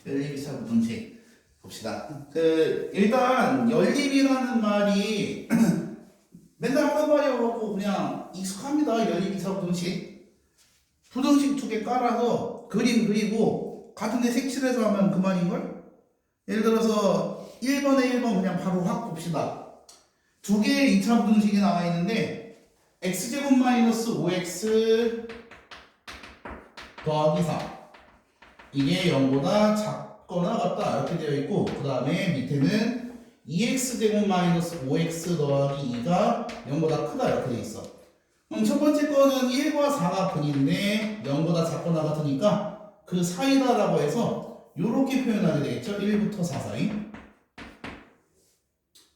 연립이차 부등식 봅시다. 일단 연립이라는 말이 맨날 하는 말이어갖고 그냥 익숙합니다. 연립이차 부등식. 부등식 두 개 깔아서 그림 그리고 같은 데 색칠해서 하면 그만인걸? 예를 들어서 1번에 1번 그냥 바로 확 봅시다. 두 개의 2차 부등식이 나와 있는데 x제곱 마이너스 5x 더하기 4 이게 0보다 작거나 같다 이렇게 되어 있고 그 다음에 밑에는 2x제곱 마이너스 5x 더하기 2가 0보다 크다 이렇게 되어 있어. 그럼 첫 번째 거는 1과 4가 근인데 0보다 작거나 같으니까 그 사이다라고 해서 이렇게 표현하게 되겠죠. 1부터 4 사이.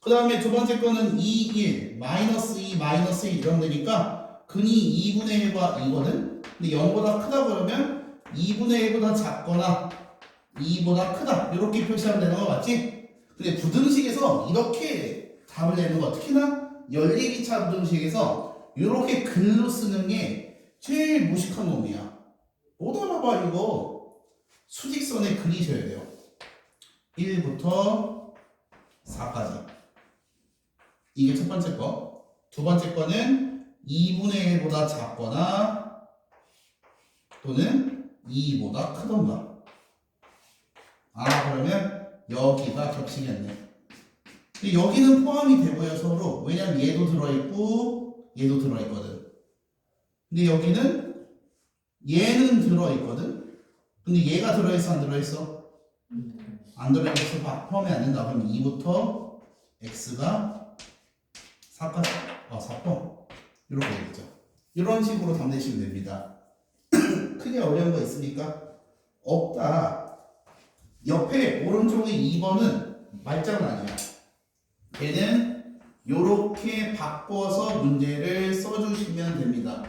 그 다음에 두 번째 거는 2, 1, 마이너스 2, 마이너스 1 이런 데니까 근이 2분의 1과 2거든. 근데 0보다 크다 그러면 2분의 1보다 작거나 2보다 크다 이렇게 표시하면 되는 거 맞지? 근데 부등식에서 이렇게 답을 내는 거 특히나 연립이차 부등식에서 이렇게 글로 쓰는 게 제일 무식한 놈이야. 못 알아봐 이거. 수직선에 그리셔야 돼요. 1부터 4까지. 이게 첫 번째 거. 두 번째 거는 2분의 1보다 작거나 또는 2보다 크던가. 아, 그러면 여기가 겹치겠네. 근데 여기는 포함이 되고요, 서로. 왜냐면 얘도 들어있고 얘도 들어있거든. 근데 여기는 얘는 들어있거든. 근데 얘가 들어있어, 안 들어있어? 안 들어있어. 포함이 안 된다. 그럼 2부터 x가 4까지. 4포. 이렇게 되겠죠. 이런 식으로 답 내시면 됩니다. 크게 어려운 거 있습니까? 없다. 옆에 오른쪽에 2번은 말장은 아니야. 얘는 요렇게 바꿔서 문제를 써주시면 됩니다.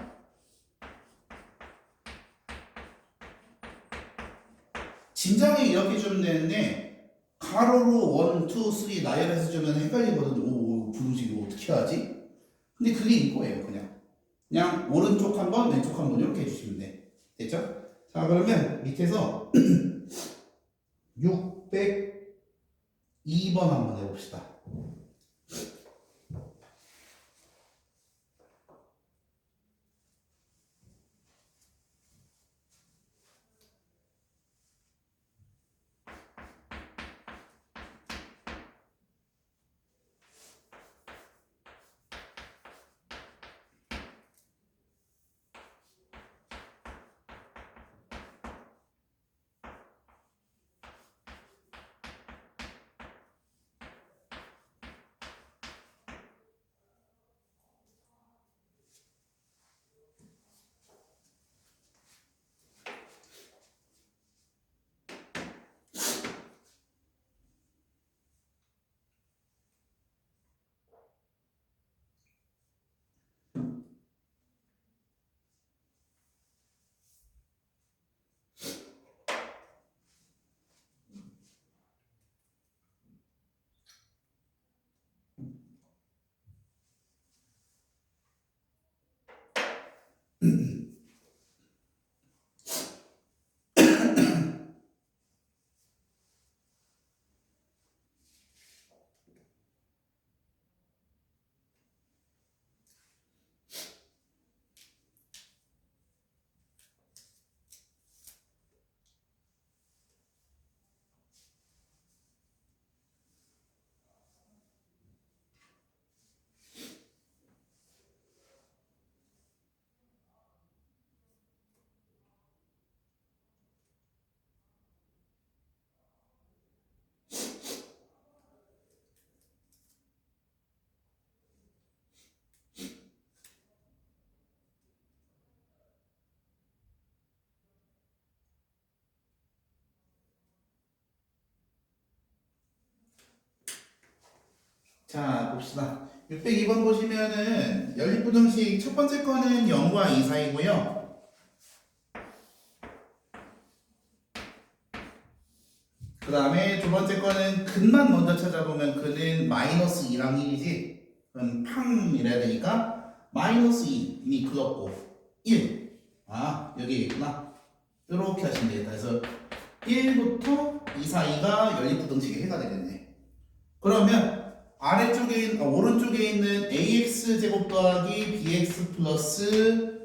진작에 이렇게 주면 되는데 가로로 1, 2, 3 나열해서 주면 헷갈리거든. 오, 부등식 이거 어떻게 하지? 근데 그게 이거예요. 그냥 오른쪽 한 번, 왼쪽 한 번 이렇게 해주시면 돼. 됐죠? 자, 그러면 밑에서 602번 한번 해봅시다. 자, 봅시다. 602번 보시면은 연립부등식 첫 번째 거는 0과 2 사이고요. 그 다음에 두 번째 거는 근만 먼저 찾아보면 근은 마이너스 2랑 1이지. 그럼 팡 이래야 되니까 마이너스 2 이미 그었고 1. 아, 여기 있구나. 이렇게 하시면 되겠다. 그래서 1부터 2 사이가 연립부등식의 해가 되겠네. 그러면 오른쪽에 있는 ax 제곱 더하기 bx 플러스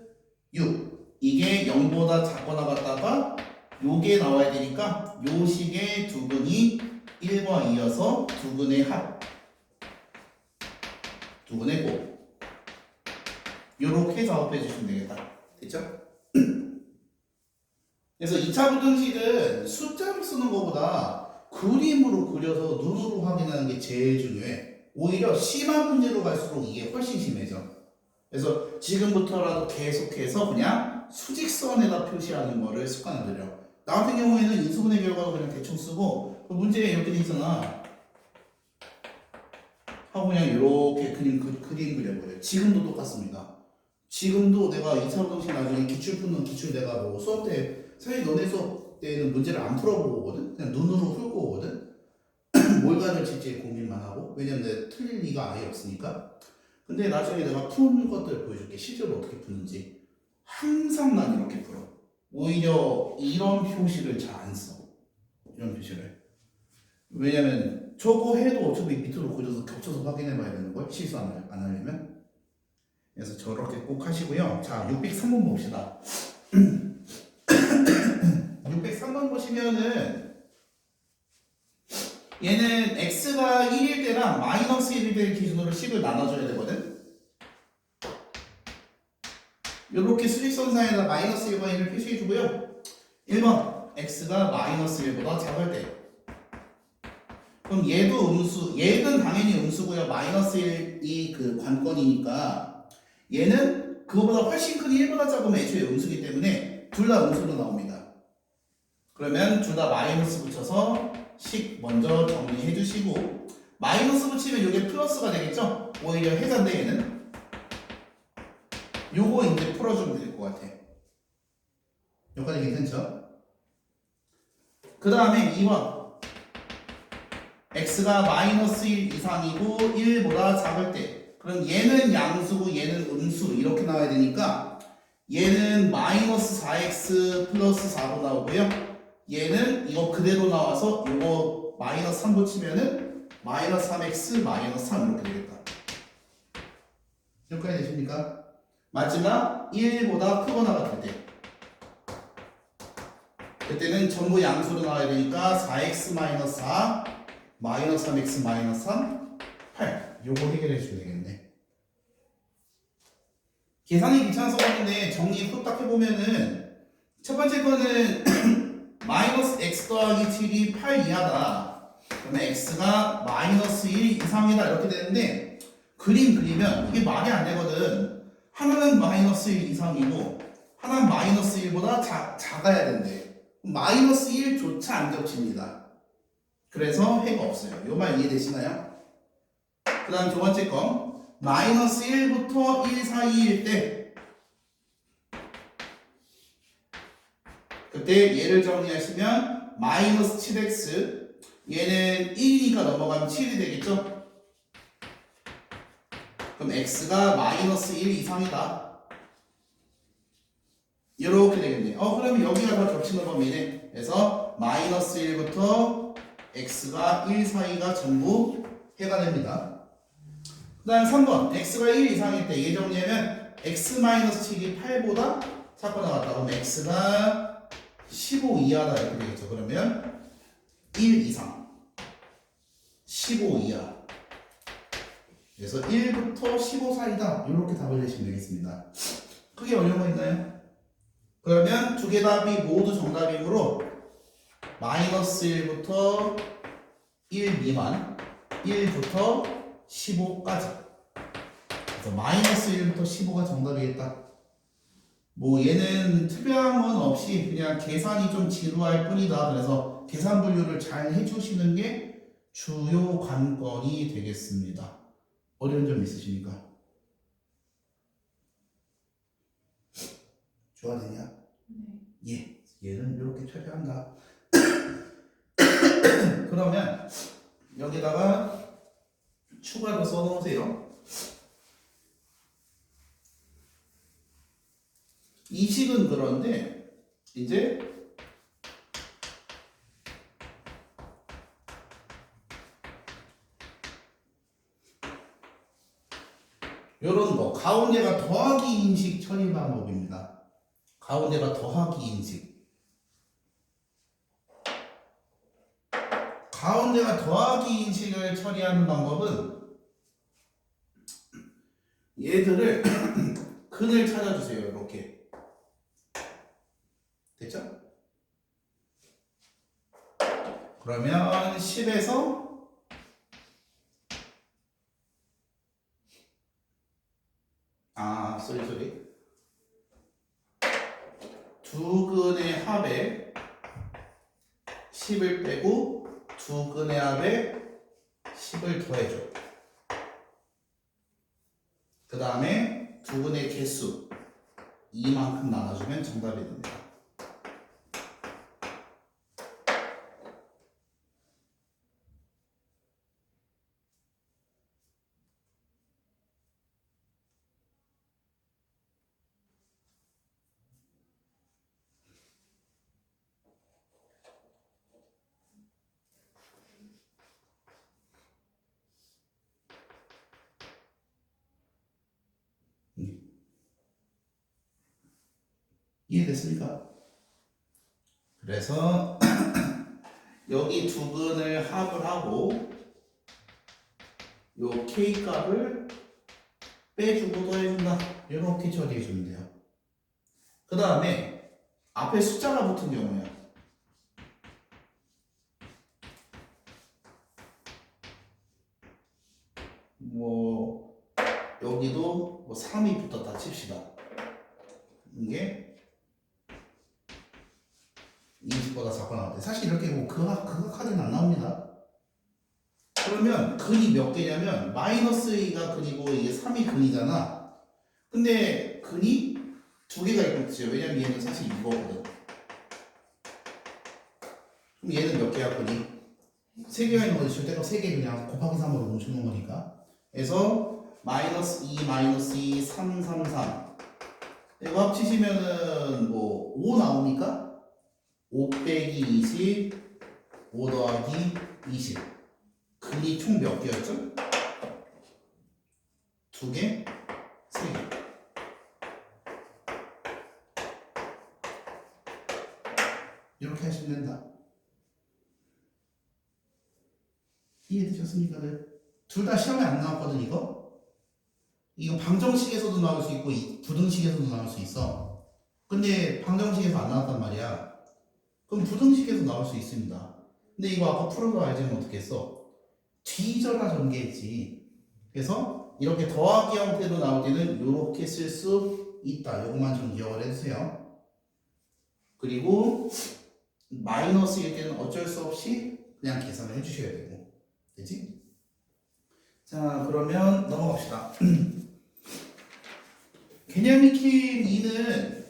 6 이게 0보다 작거나 같다가 요게 나와야 되니까 요 식의 두근이 1과 2여서 두근의 합, 두근의 곱 요렇게 작업해 주시면 되겠다. 됐죠? 그래서 2차 부등식은 숫자로 쓰는 것보다 그림으로 그려서 눈으로 확인하는 게 제일 중요해. 오히려 심한 문제로 갈수록 이게 훨씬 심해져. 그래서 지금부터라도 계속해서 그냥 수직선에다 표시하는 거를 습관을 들여. 나 같은 경우에는 인수분해 결과도 그냥 대충 쓰고 문제에 이렇게 돼 있잖아 하고 그냥 이렇게 그림 그려버려요. 지금도 똑같습니다. 지금도 내가 2차 부등식 나중에 기출 푸는 기출 내가 뭐 수업 때 사실 너네 수업 때는 문제를 안 풀어보고 오거든? 그냥 눈으로 풀고 오거든? 뭘 가르칠지 고민만 하고 왜냐면 내가 틀릴 리가 아예 없으니까. 근데 나중에 내가 푸는 것들 보여줄게. 실제로 어떻게 푸는지. 항상 난 이렇게 풀어. 오히려 이런 표시를 잘 안 써. 이런 표시를. 왜냐면 저거 해도 어차피 밑으로 그려서 겹쳐서 확인해 봐야 되는 걸 실수 안 하려면. 그래서 저렇게 꼭 하시고요. 자, 603번 봅시다. 603번 보시면은 얘는 x가 1일 때랑 마이너스 1일 때 기준으로 식을 나눠줘야 되거든. 이렇게 수직선상에다 마이너스 1과 1을 표시해 주고요. 1번 x가 마이너스 1보다 작을 때 그럼 얘도 음수, 얘는 당연히 음수고요. 마이너스 1이 그 관건이니까 얘는 그거보다 훨씬 큰 1보다 작으면 애초에 음수기 때문에 둘 다 음수로 나옵니다. 그러면 둘 다 마이너스 붙여서 식 먼저 정리해 주시고 마이너스 붙이면 이게 플러스가 되겠죠? 오히려 해자인데 얘는 요거 이제 풀어주면 될 것 같아. 여기까지 괜찮죠? 그 다음에 2번 x가 마이너스 1 이상이고 1보다 작을 때 그럼 얘는 양수고 얘는 음수 이렇게 나와야 되니까 얘는 마이너스 4x 플러스 4로 나오고요. 얘는 이거 그대로 나와서 이거 마이너스 3 붙이면은 마이너스 3x 마이너스 3 이렇게 되겠다. 여기까지 되십니까? 마지막 1보다 크거나 같을 때 그때는 전부 양수로 나와야 되니까 4x 마이너스 4 마이너스 3x 마이너스 3 8 요거 해결해 주시면 되겠네. 계산이 귀찮아서 그런데 정리 후딱 해보면은 첫 번째 거는 마이너스 x 더하기 7이 8 이하다. 그러면 x가 마이너스 1 이상이다 이렇게 되는데 그림 그리면 이게 말이 안 되거든. 하나는 마이너스 1 이상이고 하나는 마이너스 1보다 작아야 된대. 마이너스 1조차 안 겹칩니다. 그래서 해가 없어요. 요 말 이해되시나요? 그 다음 두 번째 거 마이너스 1부터 1 사이일 때 그때 얘를 정리하시면 마이너스 7x 얘는 1이니까 넘어가면 7이 되겠죠? 그럼 x가 마이너스 1 이상이다. 이렇게 되겠네요. 그러면 여기가 다 겹치는 범위네. 그래서 마이너스 1부터 x가 1 사이가 전부 해가 됩니다. 그 다음 3번 x가 1 이상일 때 얘 정리하면 x-7이 8보다 작거나 같다. 그럼 x가 15 이하다 이렇게 되겠죠. 그러면 1 이상 15 이하 그래서 1부터 15 사이다. 이렇게 답을 내시면 되겠습니다. 크게 어려운 거 있나요? 그러면 두 개 답이 모두 정답이므로 마이너스 1부터 1 미만 1부터 15까지 그래서 마이너스 1부터 15가 정답이겠다. 뭐 얘는 특별한 건 없이 그냥 계산이 좀 지루할 뿐이다. 그래서 계산 분류를 잘 해주시는 게 주요 관건이 되겠습니다. 어려운 점 있으십니까? 좋아지냐? 예, 얘는 이렇게 처리한다. 그러면 여기다가 추가로 써놓으세요. 이 식은 그런데 이제 요런 거 가운데가 더하기 인식 처리 방법입니다. 가운데가 더하기 인식. 가운데가 더하기 인식을 처리하는 방법은 얘들을 근을 찾아주세요. 이렇게. 됐죠? 그러면 10에서 쏘리 두 근의 합에 10을 빼고 두 근의 합에 10을 더해줘. 그 다음에 두 근의 개수 이만큼 나눠주면 정답이 됩니다. 이해됐습니까? 그래서 여기 두 근을 합을 하고 요 K 값을 빼주고 더해준다. 이렇게 처리해주면 돼요. 그 다음에 앞에 숫자가 붙은 경우야. 뭐 여기도 뭐 3이 붙었다 칩시다. 이게 20보다 작고 나오는데 사실 이렇게 뭐 그가 카드는 안 나옵니다. 그러면 근이 몇 개냐면 마이너스 2가 근이고 이게 3이 근이잖아. 근데 근이 두 개가 있겠죠. 왜냐면 얘는 사실 이거거든. 그럼 얘는 몇 개야 근이? 세 개가 있는 거지. 절대값 3개 그냥 곱하기 3으로 뭉쳐놓은 거니까. 그래서 마이너스 2 마이너스 2 3 3 3 이거 합치시면은 뭐 5 나오니까 5 빼기 20 5 더하기 20 근이 총 몇 개였죠? 2개? 3개. 이렇게 하시면 된다. 이해되셨습니까? 둘 다 시험에 안 나왔거든 이거? 이거 방정식에서도 나올 수 있고 부등식에서도 나올 수 있어. 근데 방정식에서 안 나왔단 말이야. 그럼 부등식에서 나올 수 있습니다. 근데 이거 아까 풀어서 알지면 어떻게 했어? 뒤져라 전개했지. 그래서 이렇게 더하기 형태로 나올 때는 이렇게 쓸 수 있다. 이것만 좀 기억을 해주세요. 그리고 마이너스일 때는 어쩔 수 없이 그냥 계산을 해주셔야 되고. 되지? 자, 그러면 넘어갑시다. 개념 익힘 2는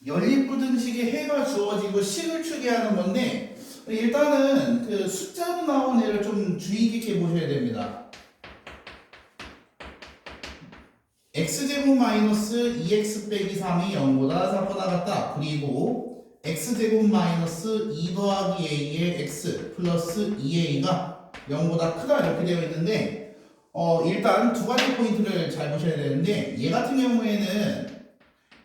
연립부등식에 해가 주어지고 식을 추계하는 건데 일단은 그 숫자로 나온 애를 좀 주의 깊게 보셔야 됩니다. x제곱 마이너스 2x 빼기 3이 0보다 작거나 같다. 그리고 x제곱 마이너스 2 더하기 a의 x 플러스 2a가 0보다 크다 이렇게 되어 있는데 일단 두 가지 포인트를 잘 보셔야 되는데 얘 같은 경우에는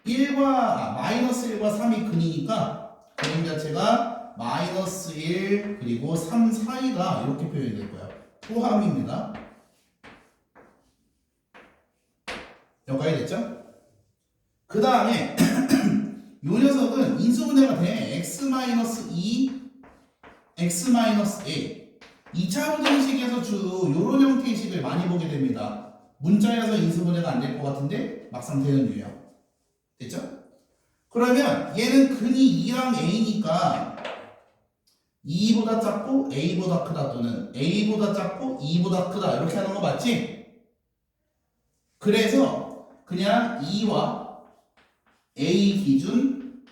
1과 마이너스 1과 3이 근이니까 그림 자체가 마이너스 1 그리고 3 사이다 이렇게 표현이 될 거예요. 포함입니다. 여기까지 됐죠? 그 다음에 요 녀석은 인수분해가 돼. x-2 x-a 2차 부등식에서 주로 요런 형태의 식을 많이 보게 됩니다. 문자여서 인수분해가 안 될 것 같은데 막상 되는 유형. 됐죠? 그러면 얘는 근이 2랑 a니까 2보다 작고 a보다 크다 또는 a보다 작고 2보다 크다 이렇게 하는 거 맞지? 그래서 그냥 2와 a 기준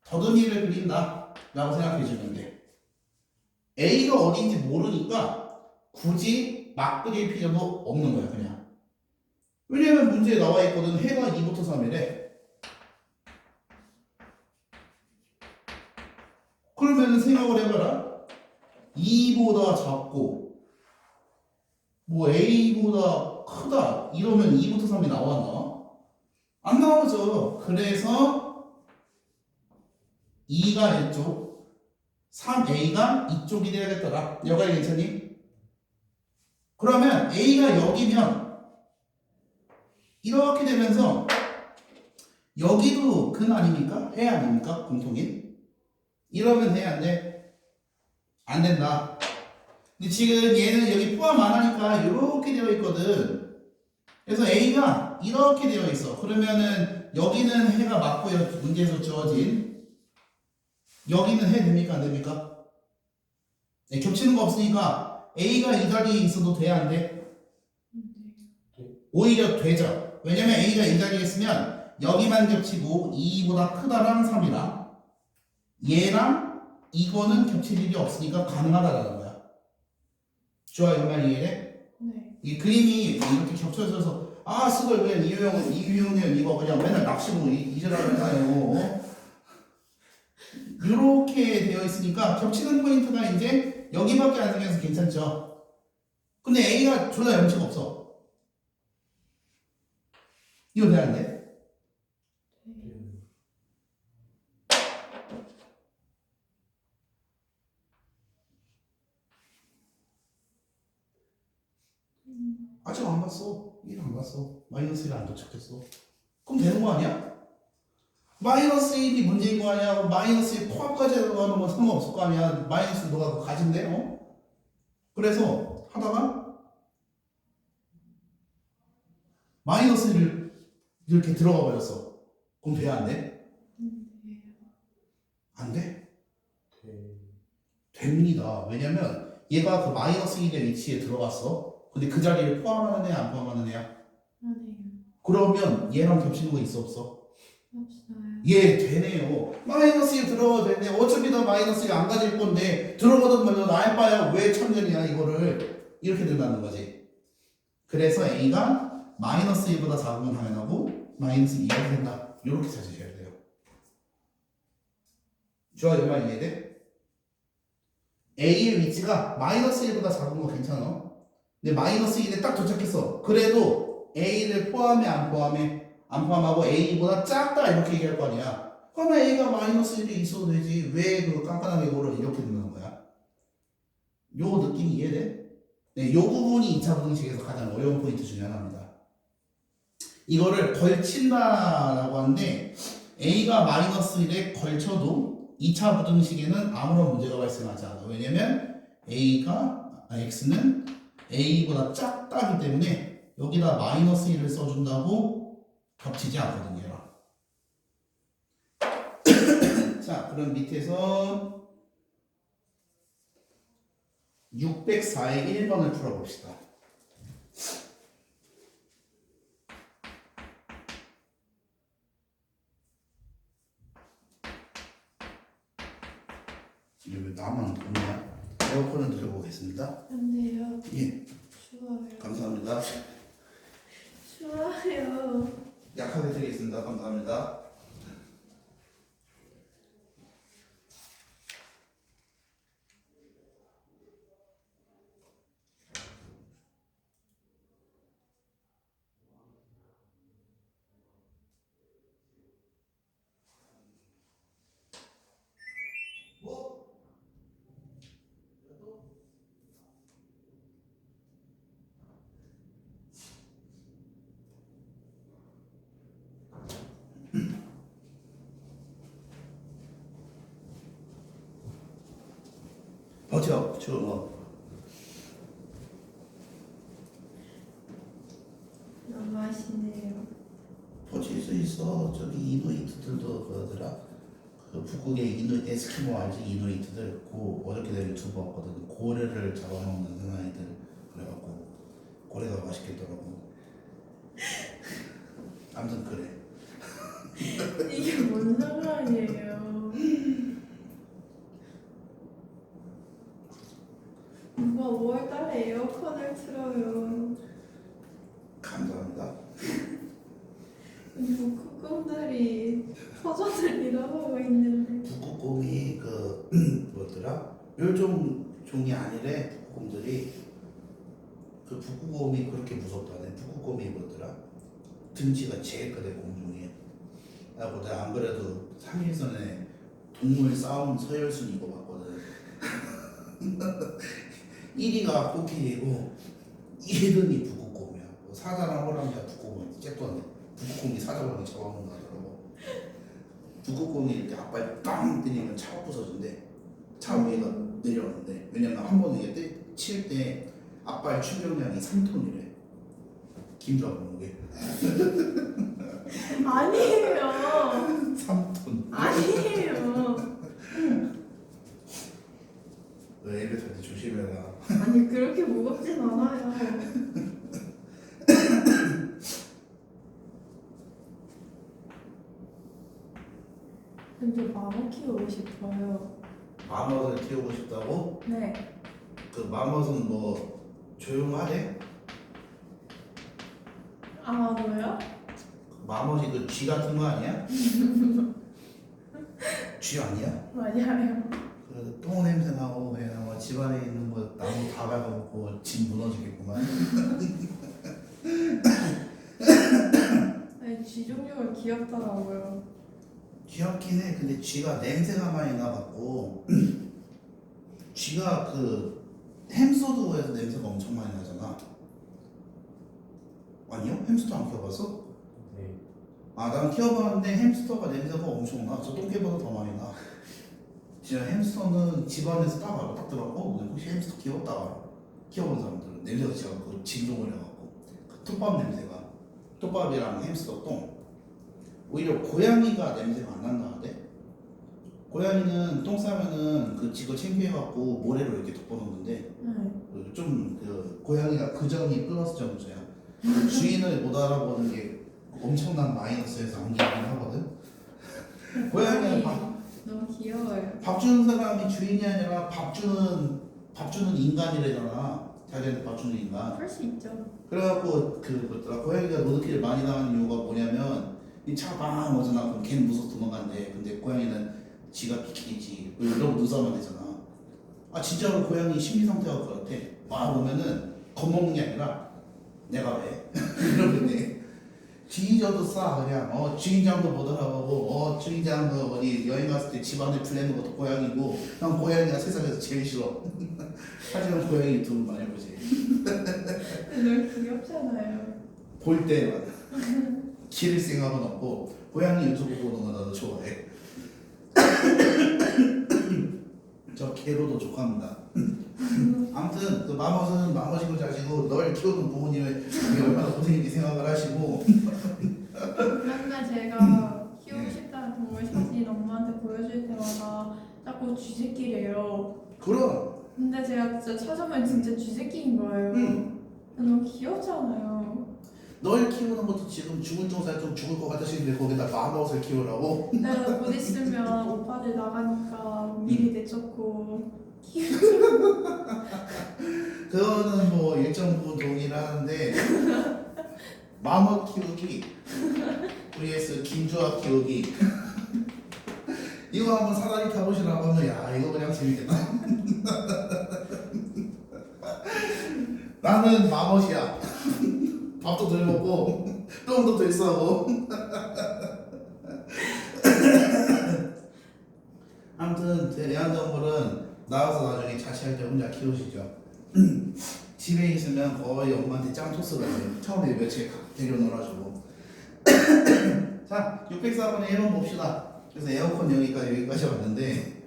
더듬이를 그린다 라고 생각해 주면 돼. a가 어딘지 모르니까 굳이 막 그릴 필요도 없는 거야 그냥. 왜냐면 문제에 나와 있거든. 해가 2부터 3이래. 그러면 생각을 해봐라. 2보다 작고 뭐 A보다 크다 이러면 2부터 3이 나와 안 나와? 안 나오죠. 그래서 2가 이쪽 3A가 이쪽이 돼야겠더라. 여기까지 괜찮니? 그러면 A가 여기면 이렇게 되면서 여기도 근 아닙니까? 해 아닙니까? 공통인? 이러면 돼? 안 돼? 안 된다. 근데 지금 얘는 여기 포함 안 하니까 이렇게 되어 있거든. 그래서 A가 이렇게 되어 있어. 그러면은 여기는 해가 맞고요. 문제에서 주어진. 여기는 해 됩니까? 안 됩니까? 네, 겹치는 거 없으니까 A가 이 자리에 있어도 돼? 안 돼? 오히려 되죠. 왜냐면 A가 이 자리에 있으면 여기만 겹치고 2보다 크다랑 3이랑 얘랑 이거는 겹칠 일이 없으니까 가능하다라는 거야. 좋아요. 말 이해돼? 네. 이 그림이 이렇게 겹쳐져서 아 수걸 왜 이유형은 이거 그냥 맨날 낚시고 이지랄을 하요. 이렇게 되어 있으니까 겹치는 포인트가 이제 여기밖에 안 생겨서 괜찮죠. 근데 A가 졸라 염치가 없어. 이거 돼야 안 돼? 아직 안 봤어. 1 안 봤어. 마이너스 1 안 도착했어. 그럼 되는 거 아니야? 마이너스 1이 문제인 거 아니야? 마이너스 1 포함까지 하는 건 상관없을 거 아니야? 마이너스 너가 그거 가진대, 어? 그래서 하다가 마이너스 1을 이렇게 들어가 버렸어. 그럼 돼야 안 돼? 안 돼? 됩니다. 왜냐면 얘가 그 마이너스 1의 위치에 들어갔어. 근데 그 자리를 포함하는 애야, 안 포함하는 애야? 아니에요. 그러면 얘랑 겹치는 거 있어, 없어? 없어요. 예, 되네요. 마이너스 1 들어가도 되네. 어차피 너 마이너스 1 안 가질 건데 들어가든 말든 알바야 왜 참견이야 이거를 이렇게 된다는 거지. 그래서 A가 마이너스 1보다 작으면 당연하고 마이너스 2가 된다. 이렇게 찾으셔야 돼요. 좋아요, 말 이해돼? A의 위치가 마이너스 1보다 작은 거 괜찮아. 근데 마이너스 1에 딱 도착했어. 그래도 A를 포함해 안 포함해? 안 포함하고 A보다 작다 이렇게 얘기할 거 아니야. 그러면 A가 마이너스 1이 있어도 되지. 왜 그 깐깐하게 고를 이렇게 된다는 거야? 요 느낌이 이해돼? 네, 요 부분이 2차 부등식에서 가장 어려운 포인트 중에 하나입니다. 이거를 걸친다라고 하는데 A가 마이너스 1에 걸쳐도 2차 부등식에는 아무런 문제가 발생하지 않아. 왜냐면 X는 A보다 작다기 때문에 여기다 마이너스 1을 써준다고 겹치지 않거든요. 자, 그럼 밑에서 604의 1번을 풀어봅시다. 이게 왜 나만 보냐? 에어컨을 들어보겠습니다. 안 돼요. 예, 추워요. 감사합니다. 추워요. 약하게 드리겠습니다. 감사합니다. 너무 맛있네요. 퍼칠 수 있어. 저기 이누이트들도 그러더라. 그 북극의 에스키모 알지? 이누이트들 고 어저께 내가 유튜브 봤거든. 고래를 잡아먹는 사나이들 그래갖고 고래가 맛있겠더라고. 아무튼 그래. 이게 뭔 상관이에요? 누가 5월달에 에어컨을 틀어요? 감사합니다. 북극곰들이 터전을 잃어가고 있는데. 북극곰이 뭐더라? 멸종 종이 아니래. 북극곰들이 그 북극곰이 그렇게 무섭다네. 북극곰이 뭐더라? 등치가 제일 크대 공중에. 하고 내가 안 그래도 3일 전에 동물 싸움 서열순위 이거 봤거든. 1위가 코끼리고 1등이 북극곰이야. 뭐 사자랑 호랑이가 북극곰이 쬐또한데 북극곰이 사자랑 잡아먹는 거 하더라고. 북극곰이 이렇게 앞발 빵 때리면 차가 부서진대. 차 위에가 내려오는데 왜냐면 한 번에 이게 칠 때 앞발 충격량이 3톤이래. 김주아 보는 게 아니에요. 3톤. 아니에요. 너 엘리베이터 탈 때 조심해라. 아니 그렇게 무겁진 않아요. 근데 마모 키우고 싶어요. 마멋을 키우고 싶다고? 네. 그 마멋은 뭐 조용하대? 아 뭐요? 마멋이 그 쥐 같은 거 아니야? 쥐 아니야? 맞아요. 그 똥 냄새 나고 그냥 뭐 집안에 있는 거 나무 다 밟아먹고 집 무너지겠구만. 아니 쥐 종류가 귀엽더라고요. 귀엽긴 해. 근데 쥐가 냄새가 많이 나갖고 쥐가 그 햄스터드에서 냄새가 엄청 많이 나잖아. 아니요? 햄스터 안 키워봤어? 네. 아, 난 키워봤는데 햄스터가 냄새가 엄청 나. 저 똥개보다 더 많이 나. 진짜 햄스터는 집안에서 딱 알아. 딱 들어가고 혹시 햄스터 키웠다 알아. 키워본 사람들은 냄새가 진짜 그 진동을 해갖고 그 톱밥 냄새가 톱밥이랑 햄스터 똥. 오히려 고양이가 냄새가 안 난다는데? 고양이는 똥 싸면은 그 지거 챙겨갖고 모래로 이렇게 덮어놓는데 네. 좀 그 고양이가 그 점이 플러스 점수야. 그 주인을 못 알아보는 게 엄청난 마이너스에서 안 좋긴 하거든. 고양이는 너무 귀여워요. 밥 주는 사람이 주인이 아니라 밥 주는 인간이래잖아. 자기한테 밥 주는 인간. 그럴 수 있죠. 그래갖고 그 뭐더라 고양이가 로드킬을 많이 당하는 이유가 뭐냐면 이 차가 빵 오잖아. 그럼 걔는 무서워서 도망간대. 근데 고양이는 지가 비키지. 이러고 눈싸움만 되잖아. 아 진짜로 고양이 심리 상태가 그렇대. 와 보면은 겁먹는 게 아니라 내가 왜 이러는데 뒤져도 싸 그냥 주인장도 못 알아보고 주인장 그 어디 여행 갔을 때 집안에 불내는 것도 고양이고 난 고양이가 세상에서 제일 싫어. 하지만 고양이 유튜브 많이 보지. 너무 귀엽잖아요. 볼 때만 기를 생각은 없고 고양이 유튜브 보는 거 나도 좋아해. 저 개로도 좋아합니다. 아무튼 그 마멋은 마멋이고 자시고 널 키우는 부모님의 얼마나 고생인지 생각을 하시고 맨날 제가 키우고 싶다는 동물 사진 엄마한테 보여줄 때마다 자꾸 쥐새끼래요. 그럼 근데 제가 진짜 찾아보면 진짜 쥐새끼인 거예요. 너무 귀엽잖아요. 널 키우는 것도 지금 죽을 똥살좀 죽을 것 같으시는데 거기다 마멋을 키우라고? 내가 곧 있으면 오빠들 나가니까 미리 내쫓고 키우고 그거는 뭐 일정 부분 동의하는데 마멋 키우기 vs 김주아 키우기 이거 한번 사다리 타보시라고 하면 야 이거 그냥 재밌겠다. 나는 마멋이야. 밥도 덜 먹고 똥도 덜 싸고. 아무튼 제 애완동물은 나와서 나중에 자취할 때 혼자 키우시죠. 집에 있으면 거의 엄마한테 짱 토스가 돼요. 처음에 며칠 데려 놀아주고. 자 604번에 1번 봅시다. 그래서 에어컨 여기까지 왔는데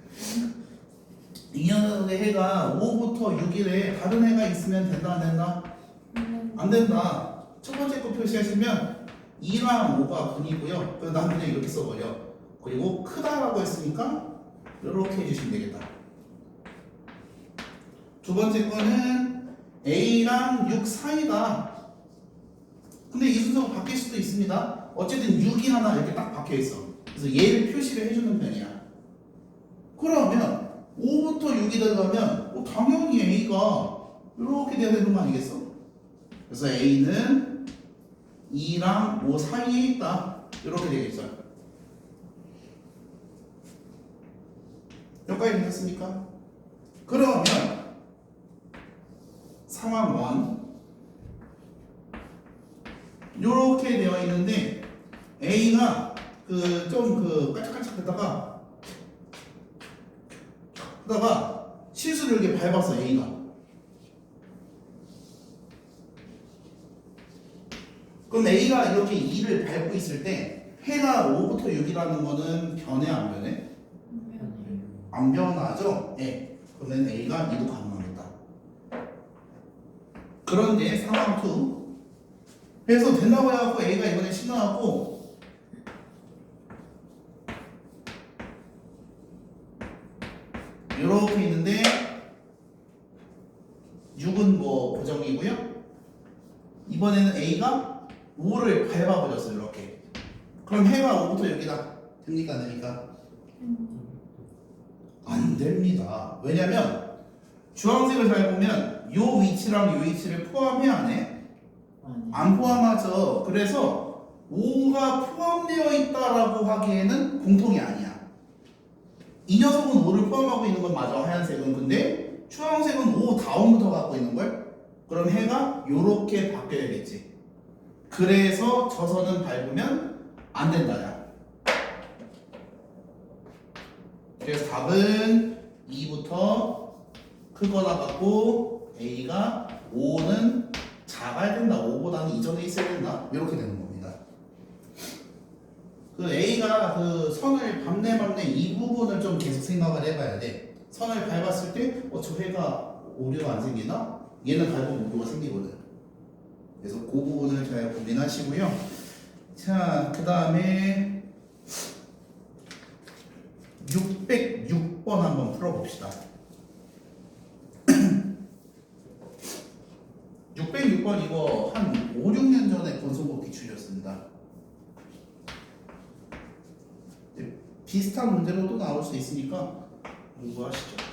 2년의 해가 5부터 6일에 다른 해가 있으면 된다 안 된다? 안 된다. 첫 번째 거 표시하시면 2랑 5가 근이고요. 그래서 난 그냥 이렇게 써버려. 그리고 크다라고 했으니까 이렇게 해주시면 되겠다. 두 번째 거는 A랑 6 사이다. 근데 이 순서가 바뀔 수도 있습니다. 어쨌든 6이 하나 이렇게 딱 박혀 있어. 그래서 얘를 표시를 해주는 편이야. 그러면 5부터 6이 들어가면 당연히 A가 이렇게 돼야 되는 거 아니겠어? 그래서 A는 2랑 5 사이에 있다. 이렇게 되겠죠. 여기까지 되셨습니까? 그러면 상황 1 이렇게 되어 있는데 A가 좀 깔짝깔짝 하다가 실수를 이렇게 밟았어 A가. 그럼 A가 이렇게 2를 밟고 있을 때 해가 5부터 6이라는 거는 변해 안 변해? 안 변하죠? 네. 그러면 A가 2도 가능합니다. 그런데 상황 2. 그래서 된다고 해갖고 A가 이번에 신나갖고 이렇게 있는데 6은 뭐 고정이고요. 이번에는 A가 5를 밟아버렸어요. 이렇게. 그럼 해가 5부터 6이다. 됩니까? 안 됩니까? 안 됩니다. 왜냐면 주황색을 잘 보면 요 위치랑 요 위치를 포함해 안 해? 안 포함하죠. 그래서 5가 포함되어 있다라고 하기에는 공통이 아니야. 이 녀석은 5를 포함하고 있는 건 맞아. 하얀색은. 근데 주황색은 5 다음부터 갖고 있는 걸? 그럼 해가 요렇게 바뀌어야겠지. 그래서 저 선은 밟으면 안 된다야. 그래서 답은 2부터 크거나 같고 A가 5는 작아야 된다. 5보다는 이전에 있어야 된다. 이렇게 되는 겁니다. 그 A가 그 선을 밟네 이 부분을 좀 계속 생각을 해봐야 돼. 선을 밟았을 때 저 해가 오류가 안 생기나? 얘는 밟으면 오류가 생기거든. 그래서 그 부분을 잘 고민하시고요. 자, 그 다음에 606번 한번 풀어봅시다. 606번 이거 한 5, 6년 전에 권소법 기출이었습니다. 비슷한 문제로 또 나올 수 있으니까 공부하시죠.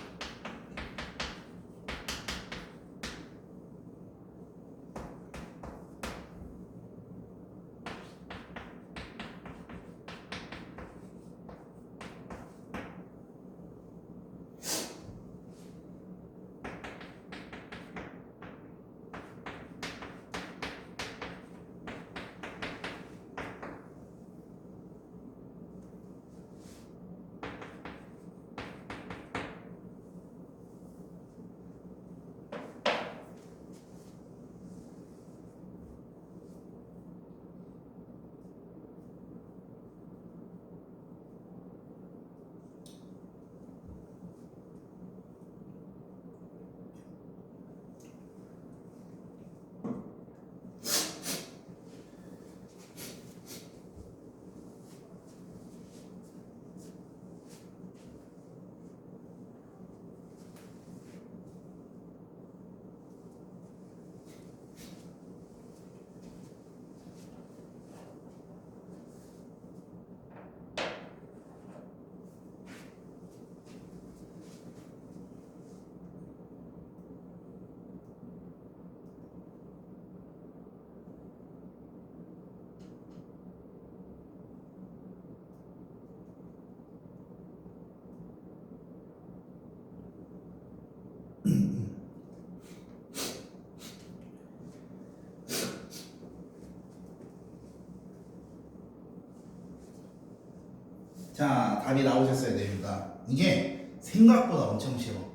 자, 답이 나오셨어야 됩니다. 이게 생각보다 엄청 쉬워.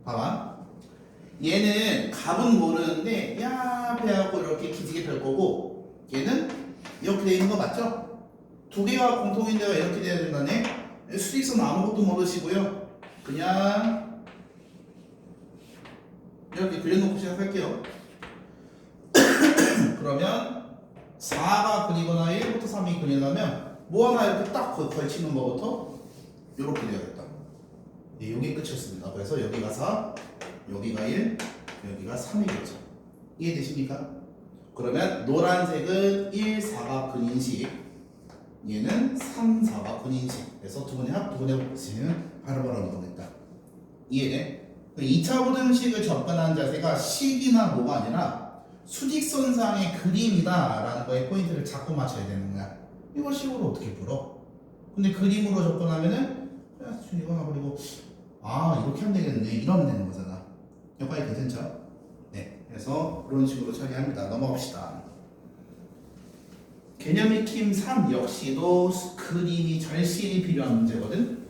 봐봐. 얘는 값은 모르는데 야 배하고 이렇게 기지개 펼 거고, 얘는 이렇게 돼 있는 거 맞죠? 두 개가 공통인 데가 이렇게 돼야 된다네. 수직선 아무것도 모르시고요. 그냥 이렇게 그려놓고 시작할게요. 그러면 4가 그리거나 1부터 3이 그리려면 뭐 하나 이렇게 딱 걸치는 거부터 이렇게 되어야겠다. 네, 여기 끝이었습니다. 그래서 여기가 4, 여기가 1, 여기가 3이겠죠. 이해되십니까? 그러면 노란색은 1, 4가 근인식, 얘는 3, 4가 근인식. 그래서 두 분의 합, 두 분의 곱수는 바로바로 나오겠다. 이해돼? 2차 부등식을 접근한 자세가 식이나 뭐가 아니라 수직선상의 그림이다 라는 거에 포인트를 자꾸 맞춰야 되는 거야. 이걸 식으로 어떻게 풀어? 근데 그림으로 접근하면은 그냥 이거나 그리고 이렇게 하면 되겠네 이러면 되는 거잖아. 여기까지 괜찮죠? 네, 그래서 그런 식으로 처리합니다. 넘어갑시다. 개념 익힘 3 역시도 그림이 절실히 필요한 문제거든.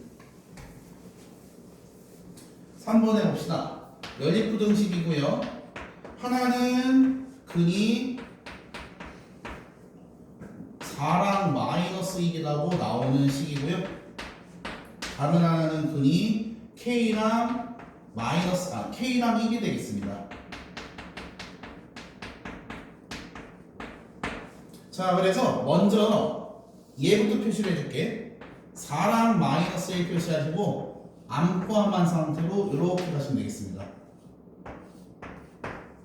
3번 해봅시다. 연립부등식이고요. 하나는 근이 4랑 마이너스 1이라고 나오는 식이고요. 다른 하나는 근이 K랑 K랑 1이 되겠습니다. 자, 그래서 먼저 얘부터 표시를 해줄게. 4랑 마이너스 1 표시하시고 안 포함한 상태로 이렇게 가시면 되겠습니다.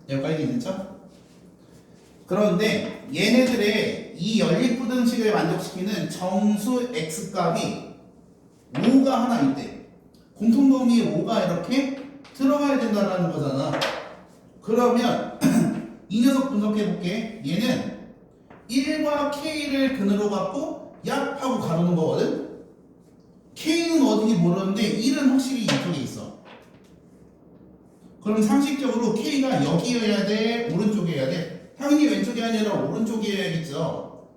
여기까지 괜찮죠? 그런데 얘네들의 이 연립부등식을 만족시키는 정수 x값이 5가 하나 있대. 공통범위에 5가 이렇게 들어가야 된다는 거잖아. 그러면 이 녀석 분석해볼게. 얘는 1과 k를 근으로 갖고 약하고 가르는 거거든. k는 어딘지 모르는데 1은 확실히 이쪽에 있어. 그럼 상식적으로 k가 여기여야 돼, 오른쪽이어야 돼? 당연히 왼쪽이 아니라 오른쪽이어야겠죠.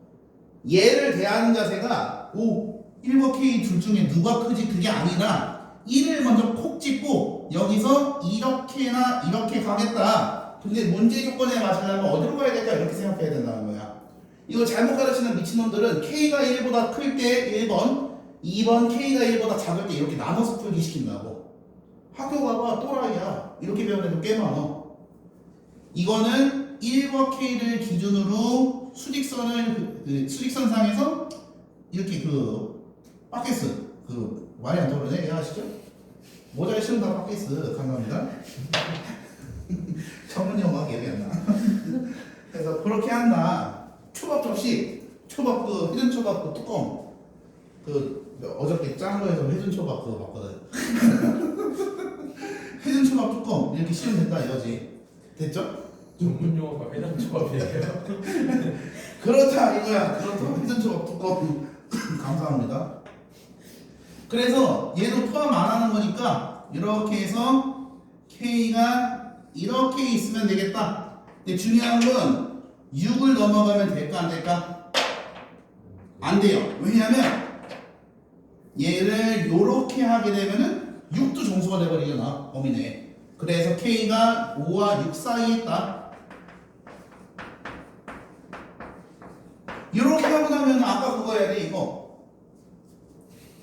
얘를 대하는 자세가 1과 k 둘 중에 누가 크지 그게 아니라 1을 먼저 콕 찍고 여기서 이렇게나 이렇게 가겠다. 근데 문제 조건에 맞으려면 어디로 가야 될까 이렇게 생각해야 된다는 거야. 이거 잘못 가르치는 미친놈들은 k가 1보다 클 때 1번, 2번 k가 1보다 작을 때 이렇게 나눠서 풀기 시킨다고. 학교 가봐 또라이야. 이렇게 배운 애도 꽤 많아. 이거는 1과 k를 기준으로 수직선을 수직선상에서 이렇게 바켓스 말이 안 떠오르네. 이해하시죠? 모자에 실은 다 바켓스. 감사합니다. 전문 용어가 기억이 안 나. 그래서 그렇게 한다. 초밥 접시, 초밥 회전 초밥 뚜껑 어저께 짠 거에서 회전 초밥 그거 봤거든. 회전 초밥 뚜껑 이렇게 씌우면 된다 이거지. 됐죠? 전문 용어가 회전 초밥이에요. 그렇다 이거야. 그렇다 회전 초밥 뚜껑. 감사합니다. 그래서 얘도 포함 안 하는 거니까 이렇게 해서 K가 이렇게 있으면 되겠다. 근데 중요한 건 6을 넘어가면 될까 안 될까? 안 돼요. 왜냐면 얘를 요렇게 하게 되면은 6도 정수가 돼버리잖아. 범위 내에. 그래서 K가 5와 6 사이에 있다. 이렇게 하고 나면 아까 그거 해야 돼.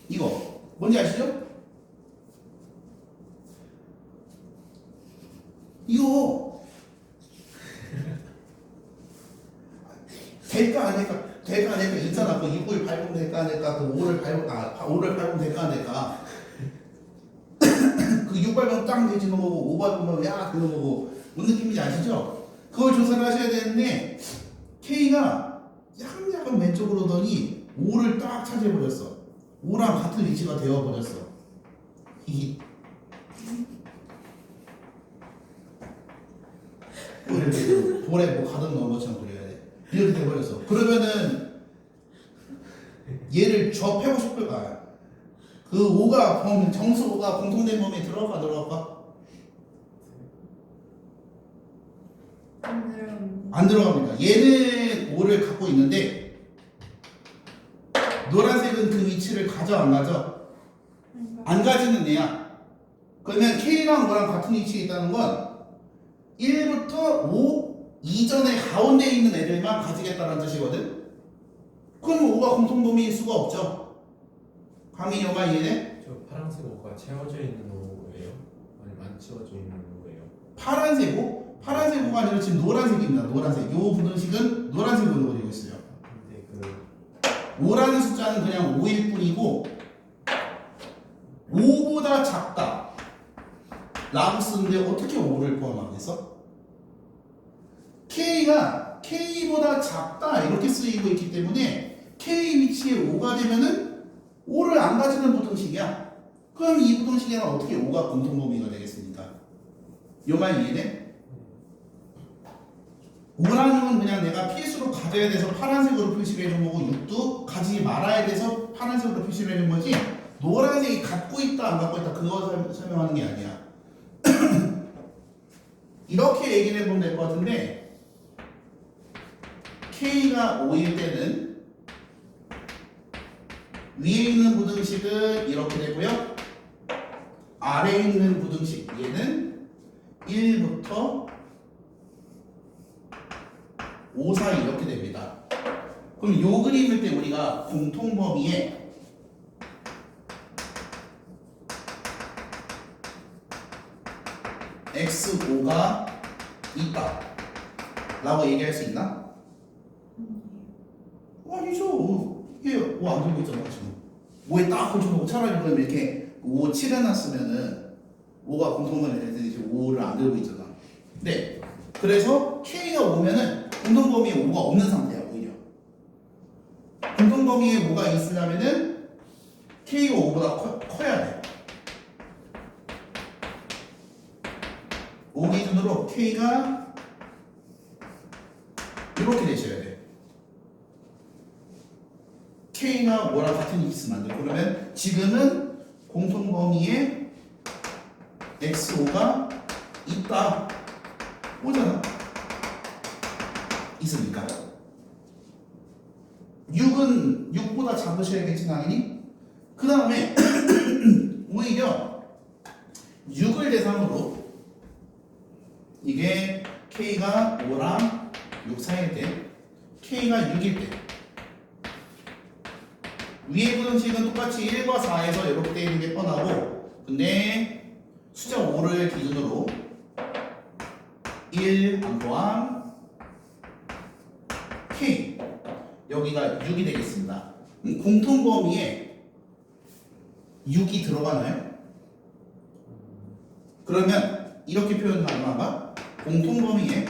이거 뭔지 아시죠? 이거 될까 안 될까? 될까 안 될까? 있잖아. 6을 밟으면 될까 안 될까? 5를 밟으면 될까 안 될까? 6 밟으면 딱 되지는 거고 5 밟으면 야 되는 거고 뭔 느낌인지 아시죠? 그걸 조사를 하셔야 되는데 K가 약간 왼쪽으로 오더니 5를 딱 차지해버렸어. 5랑 같은 위치가 되어버렸어. 이 볼에 가득 넣은 것처럼 그려야 돼. 이렇게 돼버렸어. 그러면은 얘를 접하고 싶을까? 그 5가 정수 5가 공통된 범위에 들어갈까? 안 들어갑니다. 안 들어갑니다. 얘는 5를 갖고 있는데 노란색은 그 위치를 가져 안 가져? 안 가지는 애야. 그러면 K랑 5랑 같은 위치에 있다는 건 1부터 5 이전에 가운데에 있는 애들만 가지겠다는 뜻이거든? 그럼 5가 공통범위일 수가 없죠. 강민이 형아 이해돼? 저 파란색 옷가 채워져 있는 옷이에요? 아니면 안 채워져 있는 옷이에요? 파란색 5? 파란색 5가 아니라 지금 노란색입니다. 노란색. 요 부등식은 노란색으로 그리고 있어요. 근데 5라는 숫자는 그냥 5일 뿐이고 5보다 작다 라고 쓰는데 어떻게 5를 포함하겠어? K가 K보다 작다 이렇게 쓰이고 있기 때문에 K 위치에 5가 되면은 5를 안 가지는 부등식이야. 그럼 이 부등식에는 어떻게 5가 공통범위가 되겠습니까? 요 말 이해돼? 5라는 건 그냥 내가 필수로 가져야 돼서 파란색으로 표시를 해준 거고 6도 가지지 말아야 돼서 파란색으로 표시를 해준 거지 노란색이 갖고 있다 안 갖고 있다 그거 설명하는 게 아니야. 이렇게 얘기를 해보면 될 것 같은데 K가 5일 때는 위에 있는 부등식은 이렇게 되고요. 아래에 있는 부등식 얘는 1부터 5 사이 이렇게 됩니다. 그럼 요 그림일 때 우리가 공통범위에 x5가 있다 라고 얘기할 수 있나? 아니죠. 얘 5 안 들고 있잖아 지금. 5에 딱 걸쳐놓고 차라리 그럼 이렇게 5 칠해놨으면은 5가 공통범위 될 텐데 지금 5를 안 들고 있잖아. 네. 그래서 K가 오면은 공통범위에 5가 없는 상태야 오히려. 공통범위에 5가 있으려면은 K가 5보다 커야 돼. 5 기준으로 K가 이렇게 되셔야 돼. K가 5랑 같은 게 있으면 안 돼. 그러면 지금은 공통범위에 X5가 있다. 오잖아. 있으니까. 6은 6보다 작으셔야겠지 당연히. 그 다음에 오히려 6을 대상으로 이게 K가 5랑 6 사이일 때 K가 6일 때 위에 부등식은 똑같이 1과 4에서 이렇게 되어 있는 게 뻔하고 근데 숫자 5를 기준으로 1 안포함 K 여기가 6이 되겠습니다. 공통범위에 6이 들어가나요? 그러면 이렇게 표현 가능한가? 공통범위에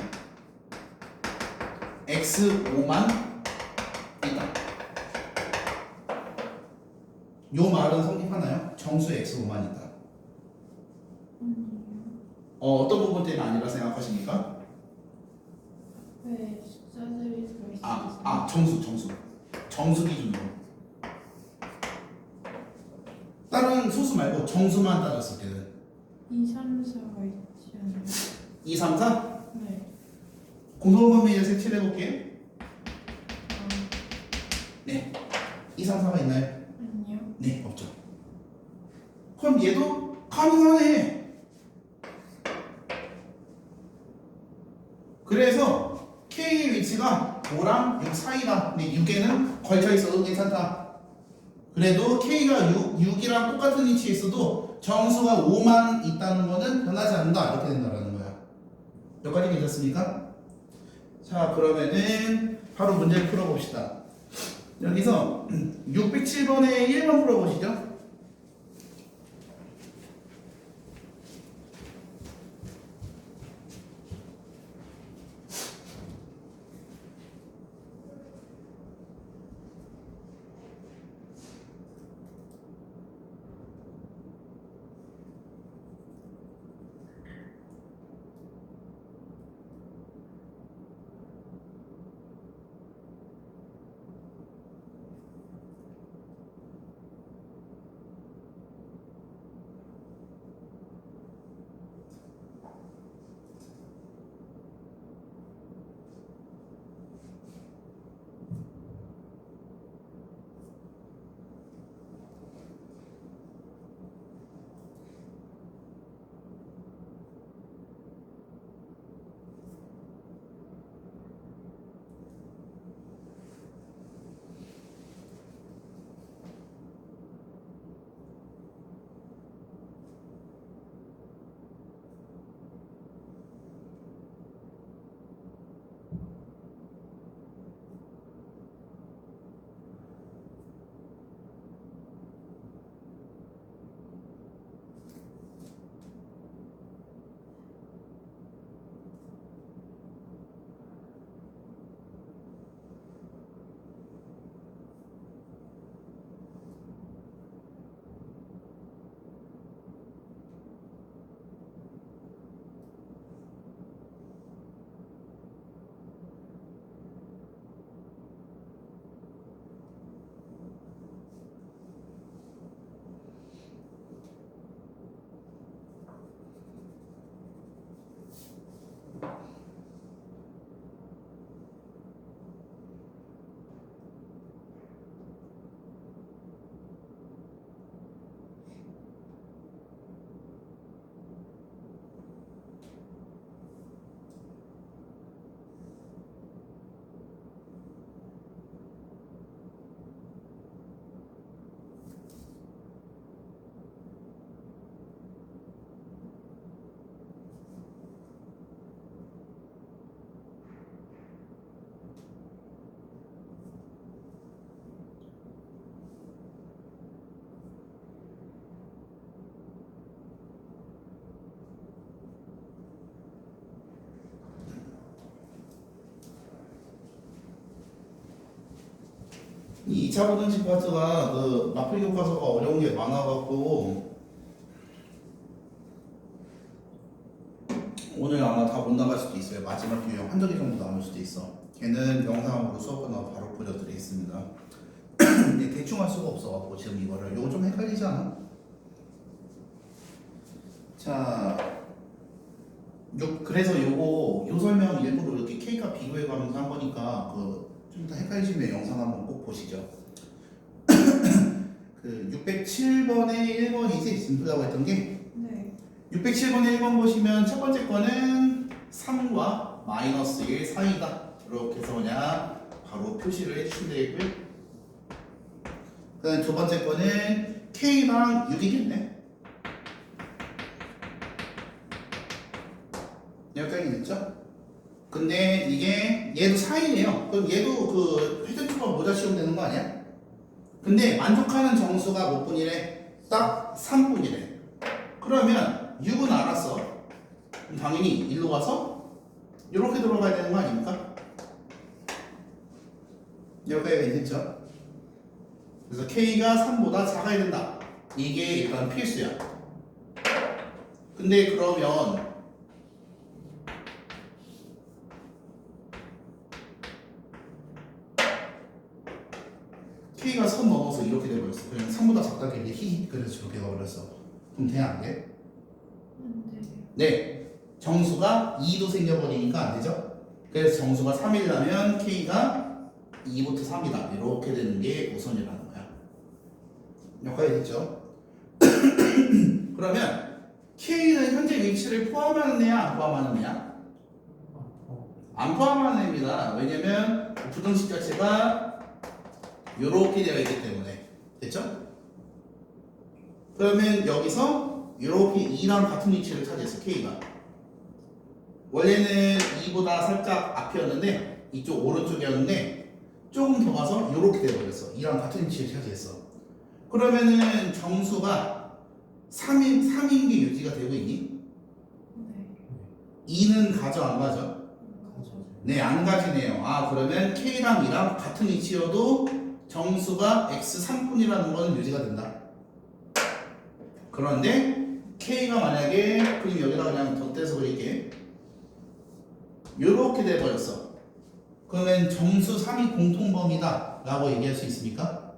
X5만 있다. 요 말은 성립하나요? 정수 X5만 있다. 어떤 부분 때문에 아니라 생각하십니까? 왜 숫자들이 들어있어요? 정수 기준으로. 다른 소수 말고 정수만 따졌을 때는 2, 3, 4가 있지 않나요? 2, 3, 4? 네. 공통범위에 색칠해 볼게요. 아, 네. 2, 3, 4가 있나요? 아니요. 네, 없죠. 그럼 얘도 가능하네. 그래서 K의 위치가 5랑 6 사이다. 근데 6에는 걸쳐있어도 괜찮다. 그래도 K가 6이랑 똑같은 위치에 있어도 정수가 5만 있다는 거는 변하지 않는다. 이렇게 된다는 거야. 여기까지 괜찮습니까? 자, 그러면은 바로 문제를 풀어봅시다. 여기서 607번에 1번 풀어보시죠. 이 2차 부등식 파트가 그 마필 교과서가 어려운 게 많아갖고 오늘 아마 다 못 나갈 수도 있어요. 마지막 유형 한두 개 정도 남을 수도 있어. 걔는 영상으로 수업 끝나고 바로 보여드리겠습니다. 근데 대충 할 수가 없어갖고 지금 이거를 요거 좀 헷갈리지 않아? 자, 그래서 요 설명 일부러 이렇게 K가 비교해가면서 한 거니까 그 좀 더 헷갈리시면 영상 한번 꼭 보시죠. 그 607번에 1번이지 sim플라고 했던 게 네. 607번에 1번 보시면 첫 번째 거는 3과 마이너스 1 사이다. 이렇게 해서 그냥 바로 표시를 해주시면 되고요. 그다음 두 번째 거는 K랑 6이겠네. 여기까지 됐죠? 근데 이게 얘도 4이네요. 그럼 얘도 그 회전초과 모자 씌우면 되는 거 아니야? 근데 만족하는 정수가 몇 분이래? 딱 3분이래. 그러면 6은 알았어. 그럼 당연히 일로 가서 이렇게 들어가야 되는 거 아닙니까? 여기까지 됐죠? 그래서 K가 3보다 작아야 된다. 이게 일단 필수야. 근데 그러면 K가 선 넘어서 이렇게 돼버렸어. 그냥 3보다 작다길래 히 그래서 저렇게 가버렸어. 그럼 돼? 안 돼? 네. 정수가 2도 생겨버리니까 안 되죠? 그래서 정수가 3이라면 K가 2부터 3이다. 이렇게 되는 게 우선이라는 거야. 여기까지 됐죠? 그러면 K는 현재 위치를 포함하는 애야? 안 포함하는 애야? 안 포함하는 애입니다. 왜냐면 부등식 자체가 이렇게 되어 있기 때문에. 됐죠? 그러면 여기서 이렇게 2랑 같은 위치를 차지했어. K가 원래는 2보다 살짝 앞이었는데 이쪽 오른쪽이었는데 조금 더 가서 이렇게 되어버렸어. 2랑 같은 위치를 차지했어. 그러면은 정수가 3인 게 유지가 되고 있니? 네. 2는 가져 안 가져? 네, 안 가지네요. 아, 그러면 K랑 2랑 같은 위치여도 정수가 x3분이라는 건 유지가 된다. 그런데 K가 만약에 그림 여기다 그냥 덧대서 그릴게. 요렇게 돼버렸어. 그러면 정수 3이 공통범위다 라고 얘기할 수 있습니까?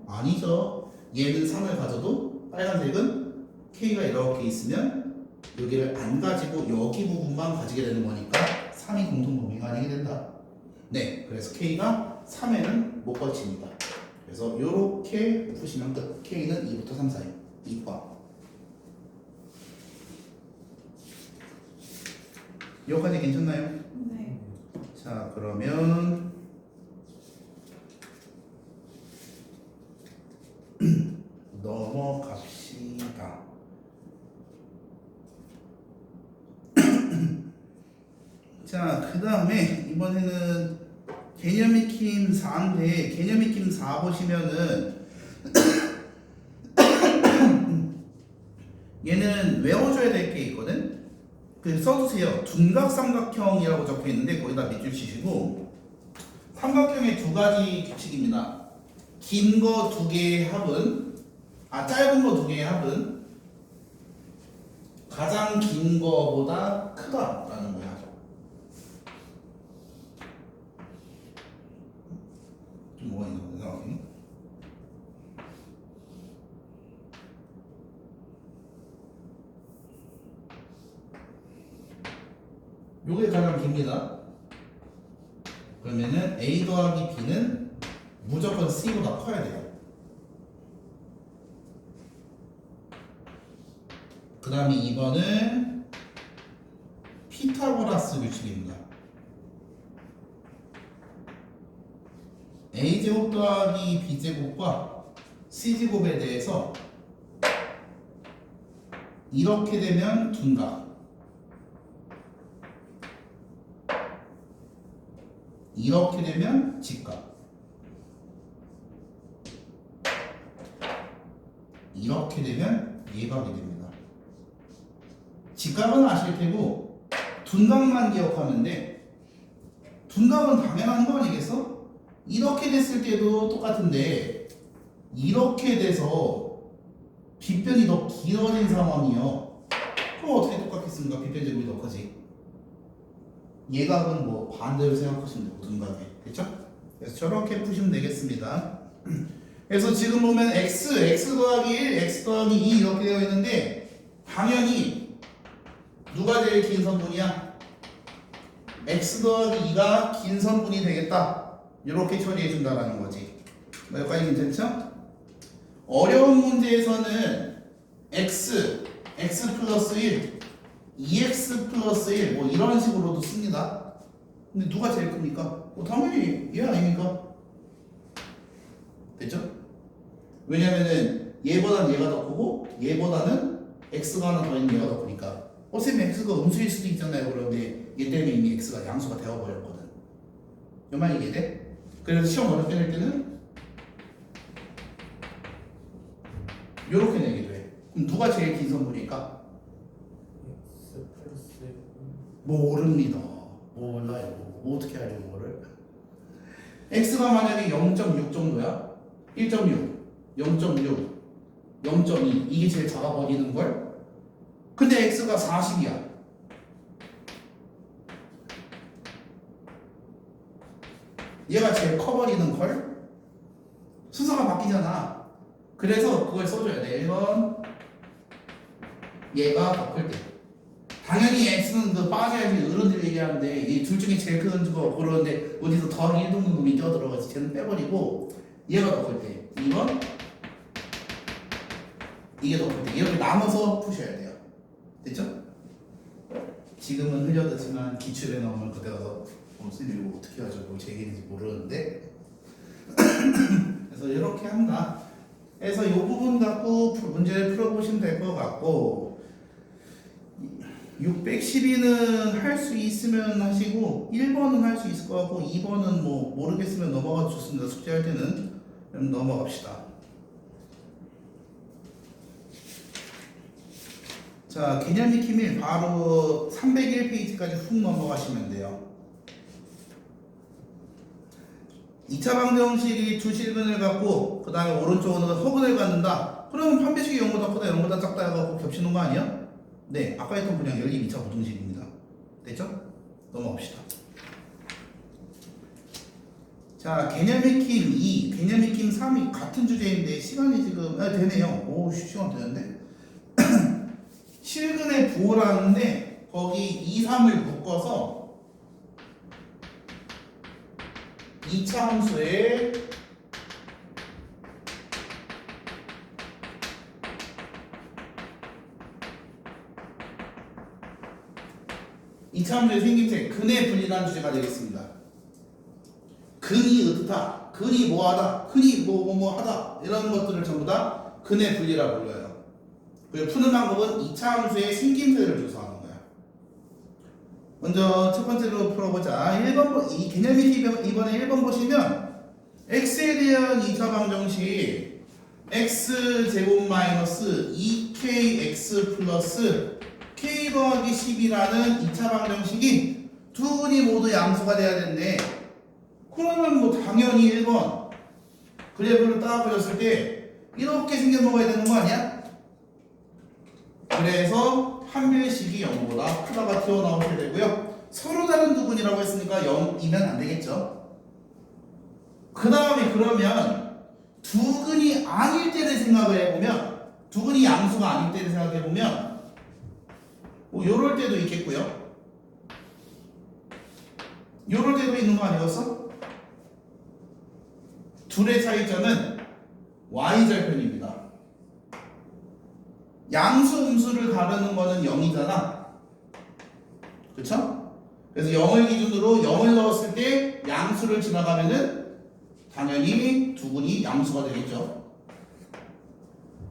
아니죠. 얘는 3을 가져도 빨간색은 K가 이렇게 있으면 여기를 안 가지고 여기 부분만 가지게 되는 거니까 3이 공통범위가 아니게 된다. 네, 그래서 K가 3에는 못 걸칩니다. 그래서 요렇게 푸시면 끝. K는 2부터 3 사이. 2과. 여기까지 괜찮나요? 네. 자, 그러면 넘어갑시다. 자, 그 다음에 이번에는 개념 익힘 4인데 개념 익힘 4 보시면은 얘는 외워줘야 될 게 있거든. 그 써두세요. 둔각삼각형이라고 적혀 있는데 거기다 밑줄 치시고 삼각형의 두 가지 규칙입니다. 긴 거 두 개의 합은 짧은 거 두 개의 합은 가장 긴 거보다 크다라는 거야. 좀 뭐가 있나 보네 상황이. 요게 가장 깁니다. 그러면은 A 더하기 B는 무조건 C보다 커야 돼요. 그 다음에 2번은 피타고라스 규칙입니다. A제곱 더하기 B제곱과 C제곱에 대해서 이렇게 되면 둔각, 이렇게 되면 직각, 이렇게 되면 예각이 됩니다. 직각은 아실 테고 둔각만 기억하는데 둔각은 당연한 거 아니겠어? 이렇게 됐을 때도 똑같은데 이렇게 돼서 빗변이 더 길어진 상황이요. 그럼 어떻게 똑같겠습니까? 빗변 제곱이 더 커지. 얘각은 뭐 반대로 생각하시면 되고 등각에 됐죠? 그래서 저렇게 푸시면 되겠습니다. 그래서 지금 보면 x 더하기 1, x 더하기 2 이렇게 되어 있는데 당연히 누가 제일 긴 선분이야? x 더하기 2가 긴 선분이 되겠다. 이렇게 처리해 준다라는 거지. 여기까지 괜찮죠? 어려운 문제에서는 x 플러스 1, 2x 플러스 1 뭐 이런 식으로도 씁니다. 근데 누가 제일 큽니까? 당연히 얘 아닙니까? 됐죠? 왜냐면은 얘보다는 얘가 더 크고 얘보다는 x가 하나 더 있는 얘가 더 크니까 쌤 x가 음수일 수도 있잖아요. 그런데 얘 때문에 이미 x가 양수가 되어버렸거든. 이 말 이해돼? 그래서 시험 어렵게 낼 때는 요렇게 내기도 해. 그럼 누가 제일 긴 선분일까? X 플러스 모릅니다. 몰라요. 뭐 어떻게 하려고 뭐를? x가 만약에 0.6 정도야? 1.6, 0.6, 0.2 이게 제일 작아버리는 걸? 근데 x가 40이야. 얘가 제일 커버리는 걸? 순서가 바뀌잖아. 그래서 그걸 써줘야 돼. 1번 얘가 더 클 때. 당연히 x는 그 빠져야지 어른들 얘기하는데 이 둘 중에 제일 큰 거 그러는데 어디서 더하기 1 정도 놈이 껴들어가지 쟤는 빼버리고 얘가 더 클 때. 2번 이게 더 클 때. 이렇게 나눠서 푸셔야 돼요. 됐죠? 지금은 흘려듣지만 기출에 나오면 그때 가서 선생님 이거 어떻게 하죠? 뭐 제 얘기인지 모르는데 그래서 이렇게 한다. 그래서 이 부분 갖고 문제를 풀어보시면 될 것 같고 612는 할 수 있으면 하시고 1번은 할 수 있을 것 같고 2번은 뭐 모르겠으면 넘어가도 좋습니다. 숙제할 때는. 그럼 넘어갑시다. 자, 개념 익힘일 바로 301페이지까지 훅 넘어가시면 돼요. 2차 방정식이 두 실근을 갖고 그 다음에 오른쪽으로 허근을 갖는다. 그러면 판별식이 0보다 크다 0보다 작다 해갖고 겹치는 거 아니야? 네, 아까 했던 그냥 열립 2차 부등식입니다. 됐죠? 넘어갑시다. 자, 개념 익힘 2, 개념 익힘 3이 같은 주제인데 시간이 지금 되네요. 오, 시간 되는데? 실근의 부호라는데 거기 2, 3을 묶어서 2차 함수에 이차 함수의 생김새 근의 분리라는 주제가 되겠습니다. 근이 어떻다, 근이 뭐하다, 근이 뭐하다 이런 것들을 전부 다 근의 분리라 불러요. 그리고 푸는 방법은 2차 함수의 생김새를 조사하는 거야. 먼저 첫 번째로 풀어보자. 1번 이 개념 익힘 이번에 1번 보시면 x에 대한 2차 방정식 x제곱 마이너스 2kx 플러스 k 더하기 10이라는 2차 방정식이 두 분이 모두 양수가 돼야 되는데 그러면 뭐 당연히 1번 그래프를 딱 그렸을 때 이렇게 생겨 먹어야 되는 거 아니야? 그래서 판별식이 0보다 크다가 튀어나오게 되고요. 서로 다른 두 분이라고 했으니까 0이면 안 되겠죠. 그 다음에 그러면 두 근이 아닐 때를 생각을 해보면 두 근이 양수가 아닐 때를 생각해보면 뭐 요럴 때도 있겠고요. 요럴 때도 있는 거 아니었어? 둘의 차이점은 y절편입니다. 양수 음수를 가르는 거는 0이잖아. 그쵸? 그래서 0을 기준으로 0을 넣었을 때 양수를 지나가면은 당연히 두 분이 양수가 되겠죠.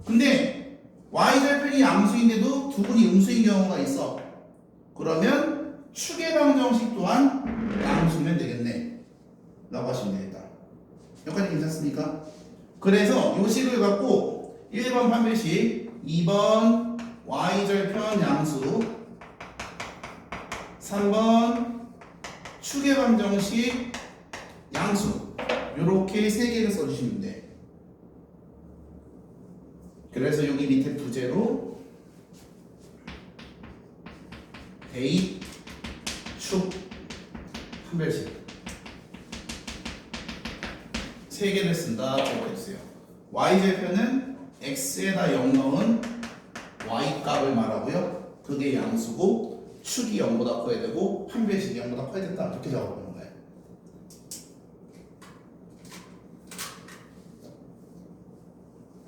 근데 y절편이 양수인데도 두 분이 음수인 경우가 있어. 그러면 축의 방정식 또한 양수면 되겠네 라고 하시면 되겠다. 여기까지 괜찮습니까? 그래서 요 식을 갖고 1번 판별식, 2번 y절편 양수, 3번 축의 방정식 양수 요렇게 세 개를 써주시면 돼. 그래서 여기 밑에 부제로 대입, 축, 판별식 세 개를 쓴다 이렇게 했어요. y절편은 x에다 0 넣은 y 값을 말하고요. 그게 양수고 축이 0보다 커야 되고 판별식이 0보다 커야 된다 이렇게 작업하는 거예요.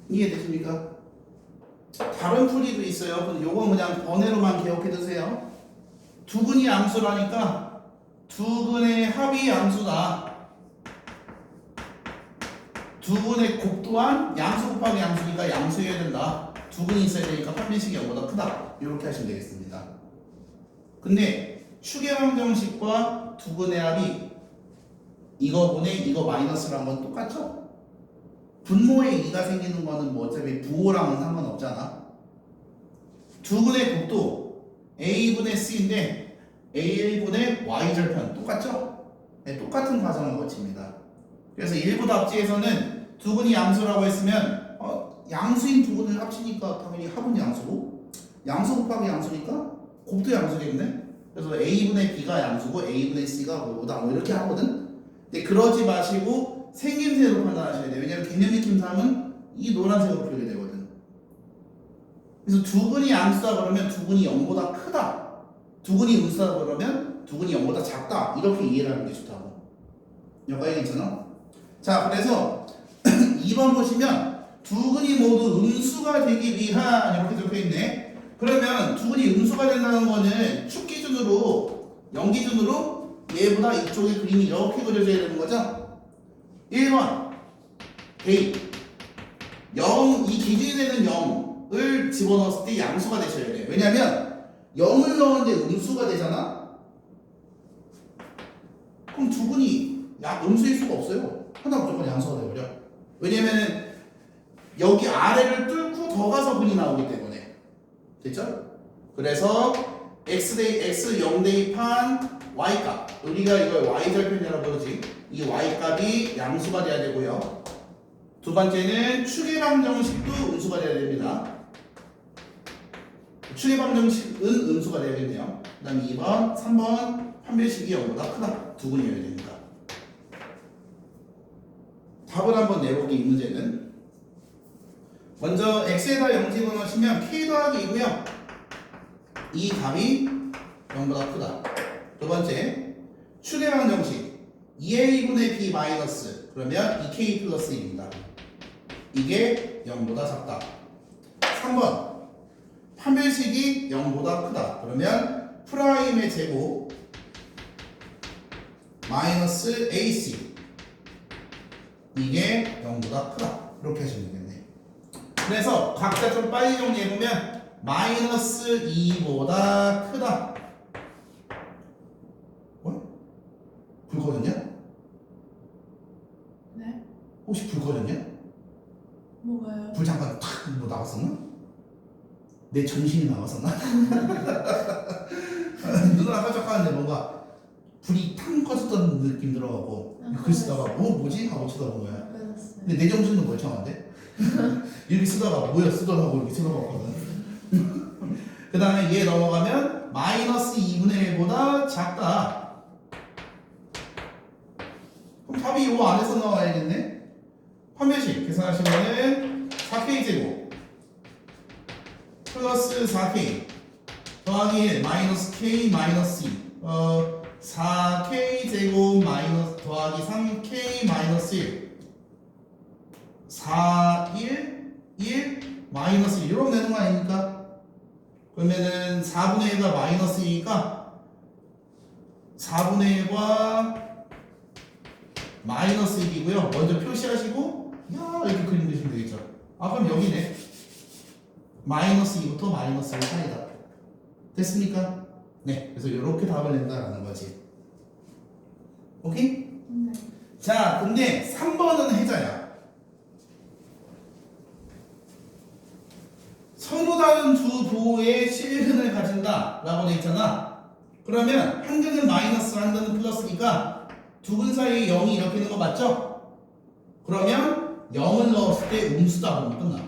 이해되십니까? 다른 풀이도 있어요. 근데 요건 그냥 번외로만 기억해 두세요. 두근이 양수라니까 두근의 합이 양수다. 두근의 곱 또한 양수 곱하기 양수니까 양수여야 된다. 두근이 있어야 되니까 판별식이 0보다 크다. 이렇게 하시면 되겠습니다. 근데 축의 방정식과 두근의 합이 이거분의 이거 마이너스란 건 똑같죠? 분모에 2가 생기는 거는 뭐 어차피 부호랑은 상관없잖아. 두근의 곱도 a분의 c인데 a분의 y절편 똑같죠? 네, 똑같은 과정을 거칩니다. 그래서 일부 답지에서는 두근이 양수라고 했으면 양수인 두근을 합치니까 당연히 합은 양수고 양수 곱하기 양수니까 곱도 양수겠네. 그래서 a분의 b가 양수고 a분의 c가 곱이다 뭐 이렇게 하거든. 근데 그러지 마시고 생김새로 판단하셔야 돼요. 왜냐면 개념 익힘3은 이 노란색으로 풀게 되거든. 그래서 두근이 양수다 그러면 두근이 0보다 크다. 두근이 음수다 그러면 두근이 0보다 작다. 이렇게 이해를 하는 게 좋다고. 여기까지 괜찮아? 자, 그래서 2번 보시면 두근이 모두 음수가 되기 위한 이렇게 적혀있네. 그러면 두근이 음수가 된다는 거는 축 기준으로 0 기준으로 얘보다 이쪽의 그림이 이렇게 그려져야 되는 거죠. 1번 대입 0, 이 기준이 되는 0을 집어넣었을 때 양수가 되셔야 돼요. 왜냐면 0을 넣었는데 음수가 되잖아? 그럼 두근이 음수일 수가 없어요. 하나 무조건 양수가 되어버려. 왜냐면은 여기 아래를 뚫고 더 가서 근이 나오기 때문에. 됐죠? 그래서 x 0 대입한 y값, 우리가 이걸 y절편이라고 부르지. 이 y값이 양수가 돼야 되고요. 두 번째는 축의 방정식도 음수가 돼야 됩니다. 축의 방정식은 음수가 되야겠네요. 그 다음에 2번, 3번 판별식이 0보다 크다. 두근이어야 됩니다. 답을 한번 내보기 이 문제는 먼저 x에다 0 집어넣으시면 k 더하기 2고요. 이 값이 0보다 크다. 두 번째 축의 방정식 2a분의 b 마이너스 그러면 2k 플러스 1입니다. 이게 0보다 작다. 3번 판별식이 0보다 크다. 그러면 프라임의 제곱 마이너스 ac 이게 0보다 크다. 이렇게 하시면 되겠네. 그래서 각자 좀 빨리 정리해보면 마이너스 2보다 크다. 불 꺼졌냐? 네? 혹시 불 꺼졌냐? 뭐가요? 불 잠깐 탁 뭐 나갔었나? 내 정신이 나갔었나? 눈을 깜짝하는데 뭔가 불이 탕 꺼졌던 느낌 들어가고 글 쓰다가 뭐지? 하고 쳐다본 거야. 근데 내 정신은 멀쩡한데? 이렇게 쓰다가 뭐야 쓰더라고 이렇게 쳐다봤거든. 그 다음에 얘 넘어가면 마이너스 2분의 1보다 작다. 그럼 답이 이 안에서 나와야겠네. 판별식 계산하시면은 4k 제곱 플러스 4k 더하기 1 마이너스 k 마이너스 2 4k 제곱 마이너스 더하기 3k 마이너스 1 4, 1 마이너스 1 이렇게 되는 거 아닙니까? 그러면은 4분의 1가 마이너스 2니까 4분의 1과 마이너스 1이고요. 먼저 표시하시고 야 이렇게 그림 그리시면 되겠죠. 아 그럼 여기네. 마이너스 2부터 마이너스 1 사이다. 됐습니까? 네. 그래서 이렇게 답을 낸다라는 거지. 오케이? 네. 자 근데 3번은 해자야. 서로 다른 두 부호의 실근을 가진다 라고 돼 있잖아. 그러면 한 근은 마이너스 한 근은 플러스니까 두 근 사이에 0이 이렇게 있는 거 맞죠? 그러면 0을 넣었을 때 음수다 보면 끝나.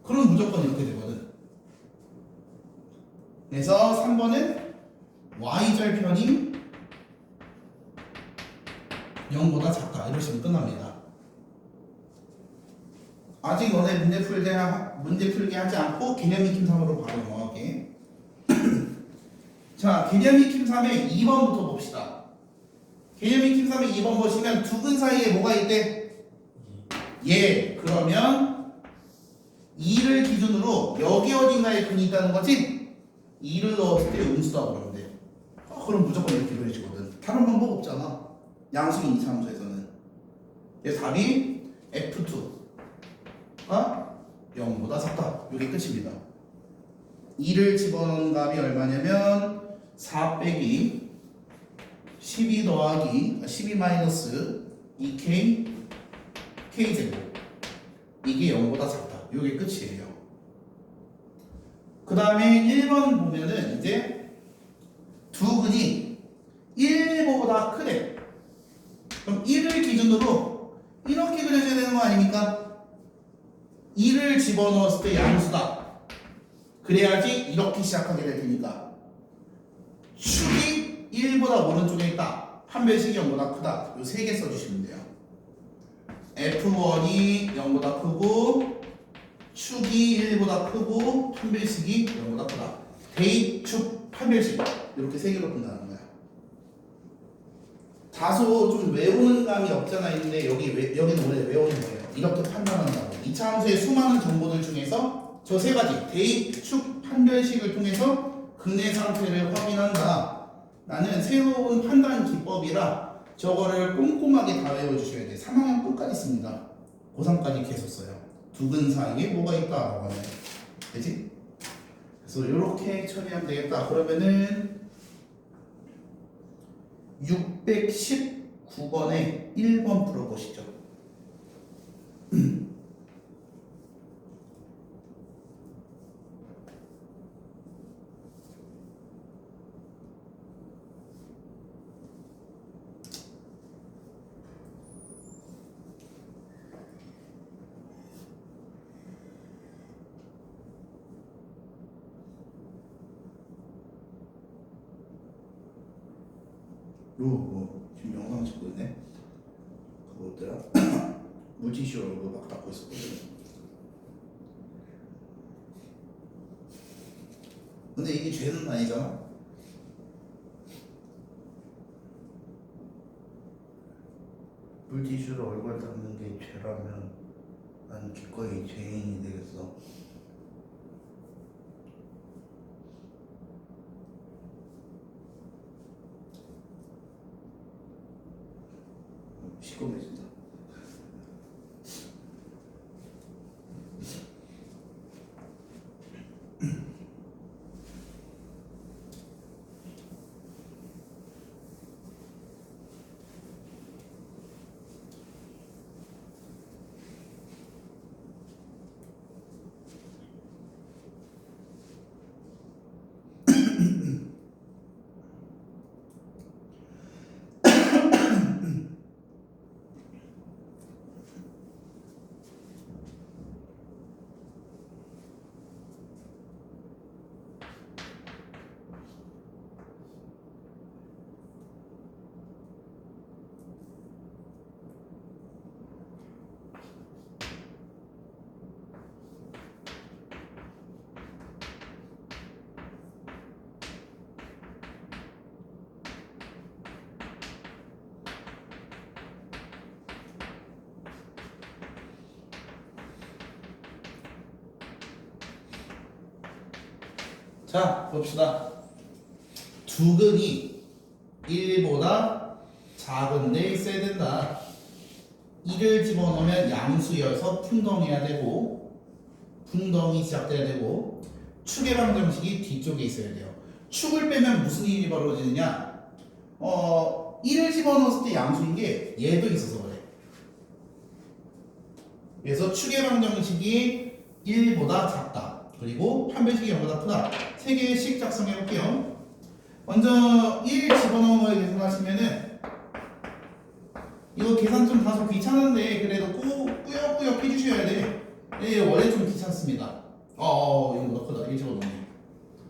그럼 무조건 이렇게 되거든. 그래서 3번은 y절편이 0보다 작다. 이러시면 끝납니다. 아직 너네 문제 풀게 하지 않고 개념 익힘3으로 바로 넘어갈게. 자, 개념 익힘3의 2번부터 봅시다. 개념 익힘3의 2번 보시면 두 근 사이에 뭐가 있대? 예. 그러면 2를 기준으로 여기 어딘가에 근이 있다는 거지? 2를 넣었을 때 음수다 그러면 돼. 그럼 무조건 이렇게 그려지거든. 다른 방법 없잖아. 양수인 이차함수에서는. 그래서 답이 F2가 0보다 작다. 이게 끝입니다. 2를 집어넣은 값이 얼마냐면 4 빼기 12 더하기 12 마이너스 2K K제곱. 이게 0보다 작다. 이게 끝이에요. 그 다음에 1번 보면은 이제 두 근이 1보다 크대. 그럼 1을 기준으로 이렇게 그려줘야 되는 거 아닙니까? 2를 집어넣었을 때 양수다. 그래야지 이렇게 시작하게 될 테니까. 축이 1보다 오른쪽에 있다. 판별식이 0보다 크다. 이 세 개 써주시면 돼요. F1이 0보다 크고 축이 1보다 크고 판별식이 0보다 크다. 대입축 판별식 이렇게 세 개로 분다는 거야. 다소 좀 외우는 감이 없잖아 있는데 여기는 원래 외우는 거예요. 이렇게 판단한다고. 2차 함수의 수많은 정보들 중에서 저 세 가지 대입, 축, 판별식을 통해서 근의 상태를 확인한다. 나는 새로운 판단 기법이라 저거를 꼼꼼하게 다 외워주셔야 돼. 3학년 끝까지 씁니다. 고3까지 계속 써요. 두 근 사이에 뭐가 있다라고 하면 되지? 그래서 이렇게 처리하면 되겠다. 그러면은 619번에 1번 풀어보시죠. 지금 영상 찍고 있네. 그것들아 물티슈로 막 닦고 있었거든. 근데 이게 죄는 아니잖아. 물티슈로 얼굴 닦는 게 죄라면 난 기꺼이 죄인이 되겠어. 시꺼매진다. 자, 봅시다. 두 근이 1보다 작은데 있어야 된다. 1을 집어넣으면 양수여서 풍덩해야 되고 풍덩이 시작돼야 되고 축의 방정식이 뒤쪽에 있어야 돼요. 축을 빼면 무슨 일이 벌어지느냐? 1을 집어넣었을 때 양수인 게 얘도 있어서 그래. 그래서 축의 방정식이 1보다 작다. 그리고 판별식이 0보다 크다. 세 개씩 작성해 볼게요. 먼저 1 집어넣은 거에 계산하시면은 이거 계산 좀 다소 귀찮은데 그래도 꾸역꾸역 해주셔야 돼. 예, 원래 좀 귀찮습니다. 이거 넣고다 1 집어넣네.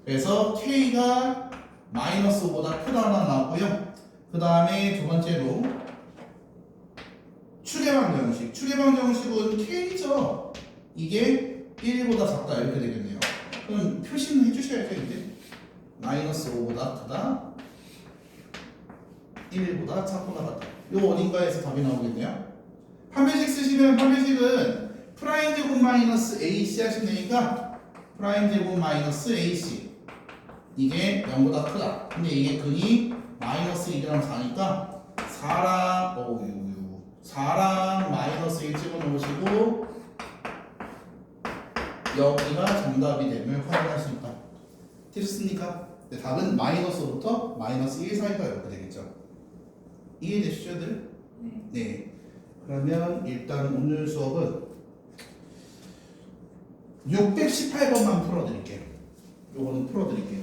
그래서 K가 마이너스 5보다 크다 하나 나왔고요. 그 다음에 두 번째로 추계방 정식. 추계방 정식은 K죠. 이게 1보다 작다 이렇게 되겠네요. 그럼 표시는 해주셔야죠 이제. 마이너스 5보다 크다. 1보다 작거나 같다. 요 어딘가에서 답이 나오겠네요. 판별식 쓰시면 판별식은 프라임 제곱 마이너스 AC 하시면 되니까 프라임 제곱 마이너스 AC 이게 0보다 크다. 근데 이게 근이 마이너스 1이랑 4니까 4랑 마이너스 1 집어넣으시고 여기가 정답이 됨을 확인할 수 있다. 되셨습니까? 네, 답은 마이너스부터 마이너스 1 사이가 이렇게 되겠죠. 이해되시죠, 들? 네. 그러면 일단 오늘 수업은 618번만 풀어드릴게요. 요거는 풀어드릴게요.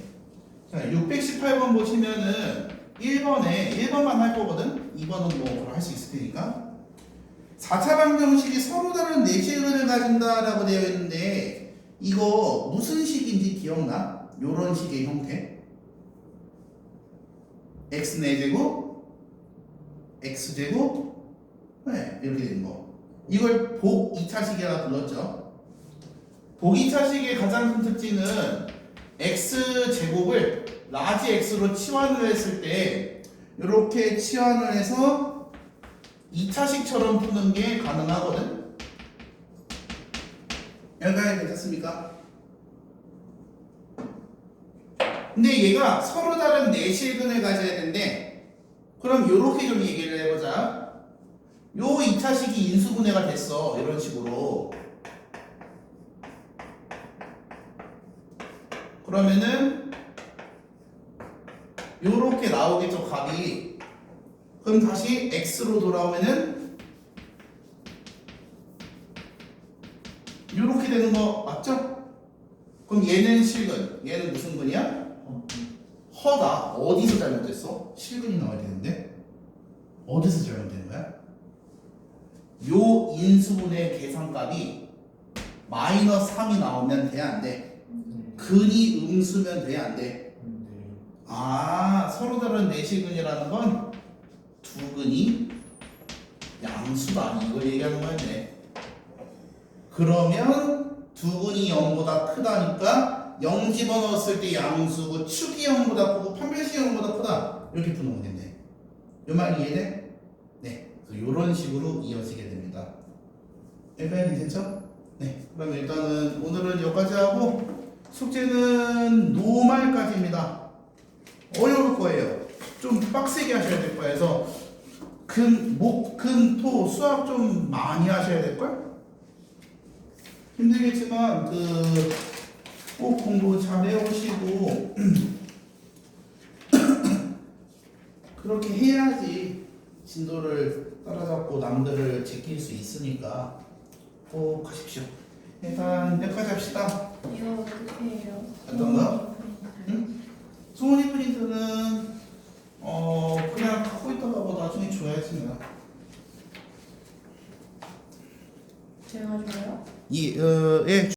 자, 618번 보시면은 1번만 할 거거든? 2번은 뭐 할 수 있을 테니까. 4차 방정식이 서로 다른 내시그널을 가진다라고 되어 있는데 이거 무슨 식인지 기억나? 요런 식의 형태. x 4제곱 x제곱 네, 이렇게 되는 거. 이걸 복 2차식이라 불렀죠. 복 2차식의 가장 큰 특징은 x제곱을 라지 x로 치환을 했을 때 이렇게 치환을 해서 2차식처럼 푸는 게 가능하거든. 여기까지 괜찮습니까? 근데 얘가 서로 다른 내실근을 가져야 되는데 그럼 요렇게 좀 얘기를 해보자. 요 2차식이 인수분해가 됐어. 이런 식으로. 그러면은 요렇게 나오겠죠, 값이. 그럼 다시 x로 돌아오면은 요렇게 되는 거 맞죠? 그럼 얘는 실근, 얘는 무슨 근이야? 허다. 어디서 잘못됐어? 실근이 나와야 되는데 어디서 잘못된 거야? 요 인수분해 계산값이 마이너스 3이 나오면 돼, 안 돼? 근이 음수면 돼, 안 돼? 아, 서로 다른 내시근이라는 건 두 근이 양수다 이걸 얘기하는 거였네. 그러면 두 근이 0보다 크다니까 0 집어넣었을 때 양수고 축이 0보다 크고 판별식이 0보다 크다 이렇게 푸는 거겠네. 요 말 이해돼? 네. 그래서 요런 식으로 이어지게 됩니다. 여기까지 괜찮죠? 네. 그럼 일단은 오늘은 여기까지 하고 숙제는 노말까지입니다. 어려울 거예요. 좀 빡세게 하셔야 될 거예요. 그래서 금, 토, 수학 좀 많이 하셔야 될걸? 힘들겠지만 꼭 공부 잘 해오시고 그렇게 해야지 진도를 따라잡고 남들을 제낄 수 있으니까 꼭 하십시오. 일단 여기까지 합시다. 이거 어떻게 해요? 어떤 거? 응? 소문이 프린트는 그냥 갖고 있다가 뭐 나중에 줘야지 내가. 제가 줘요? 예.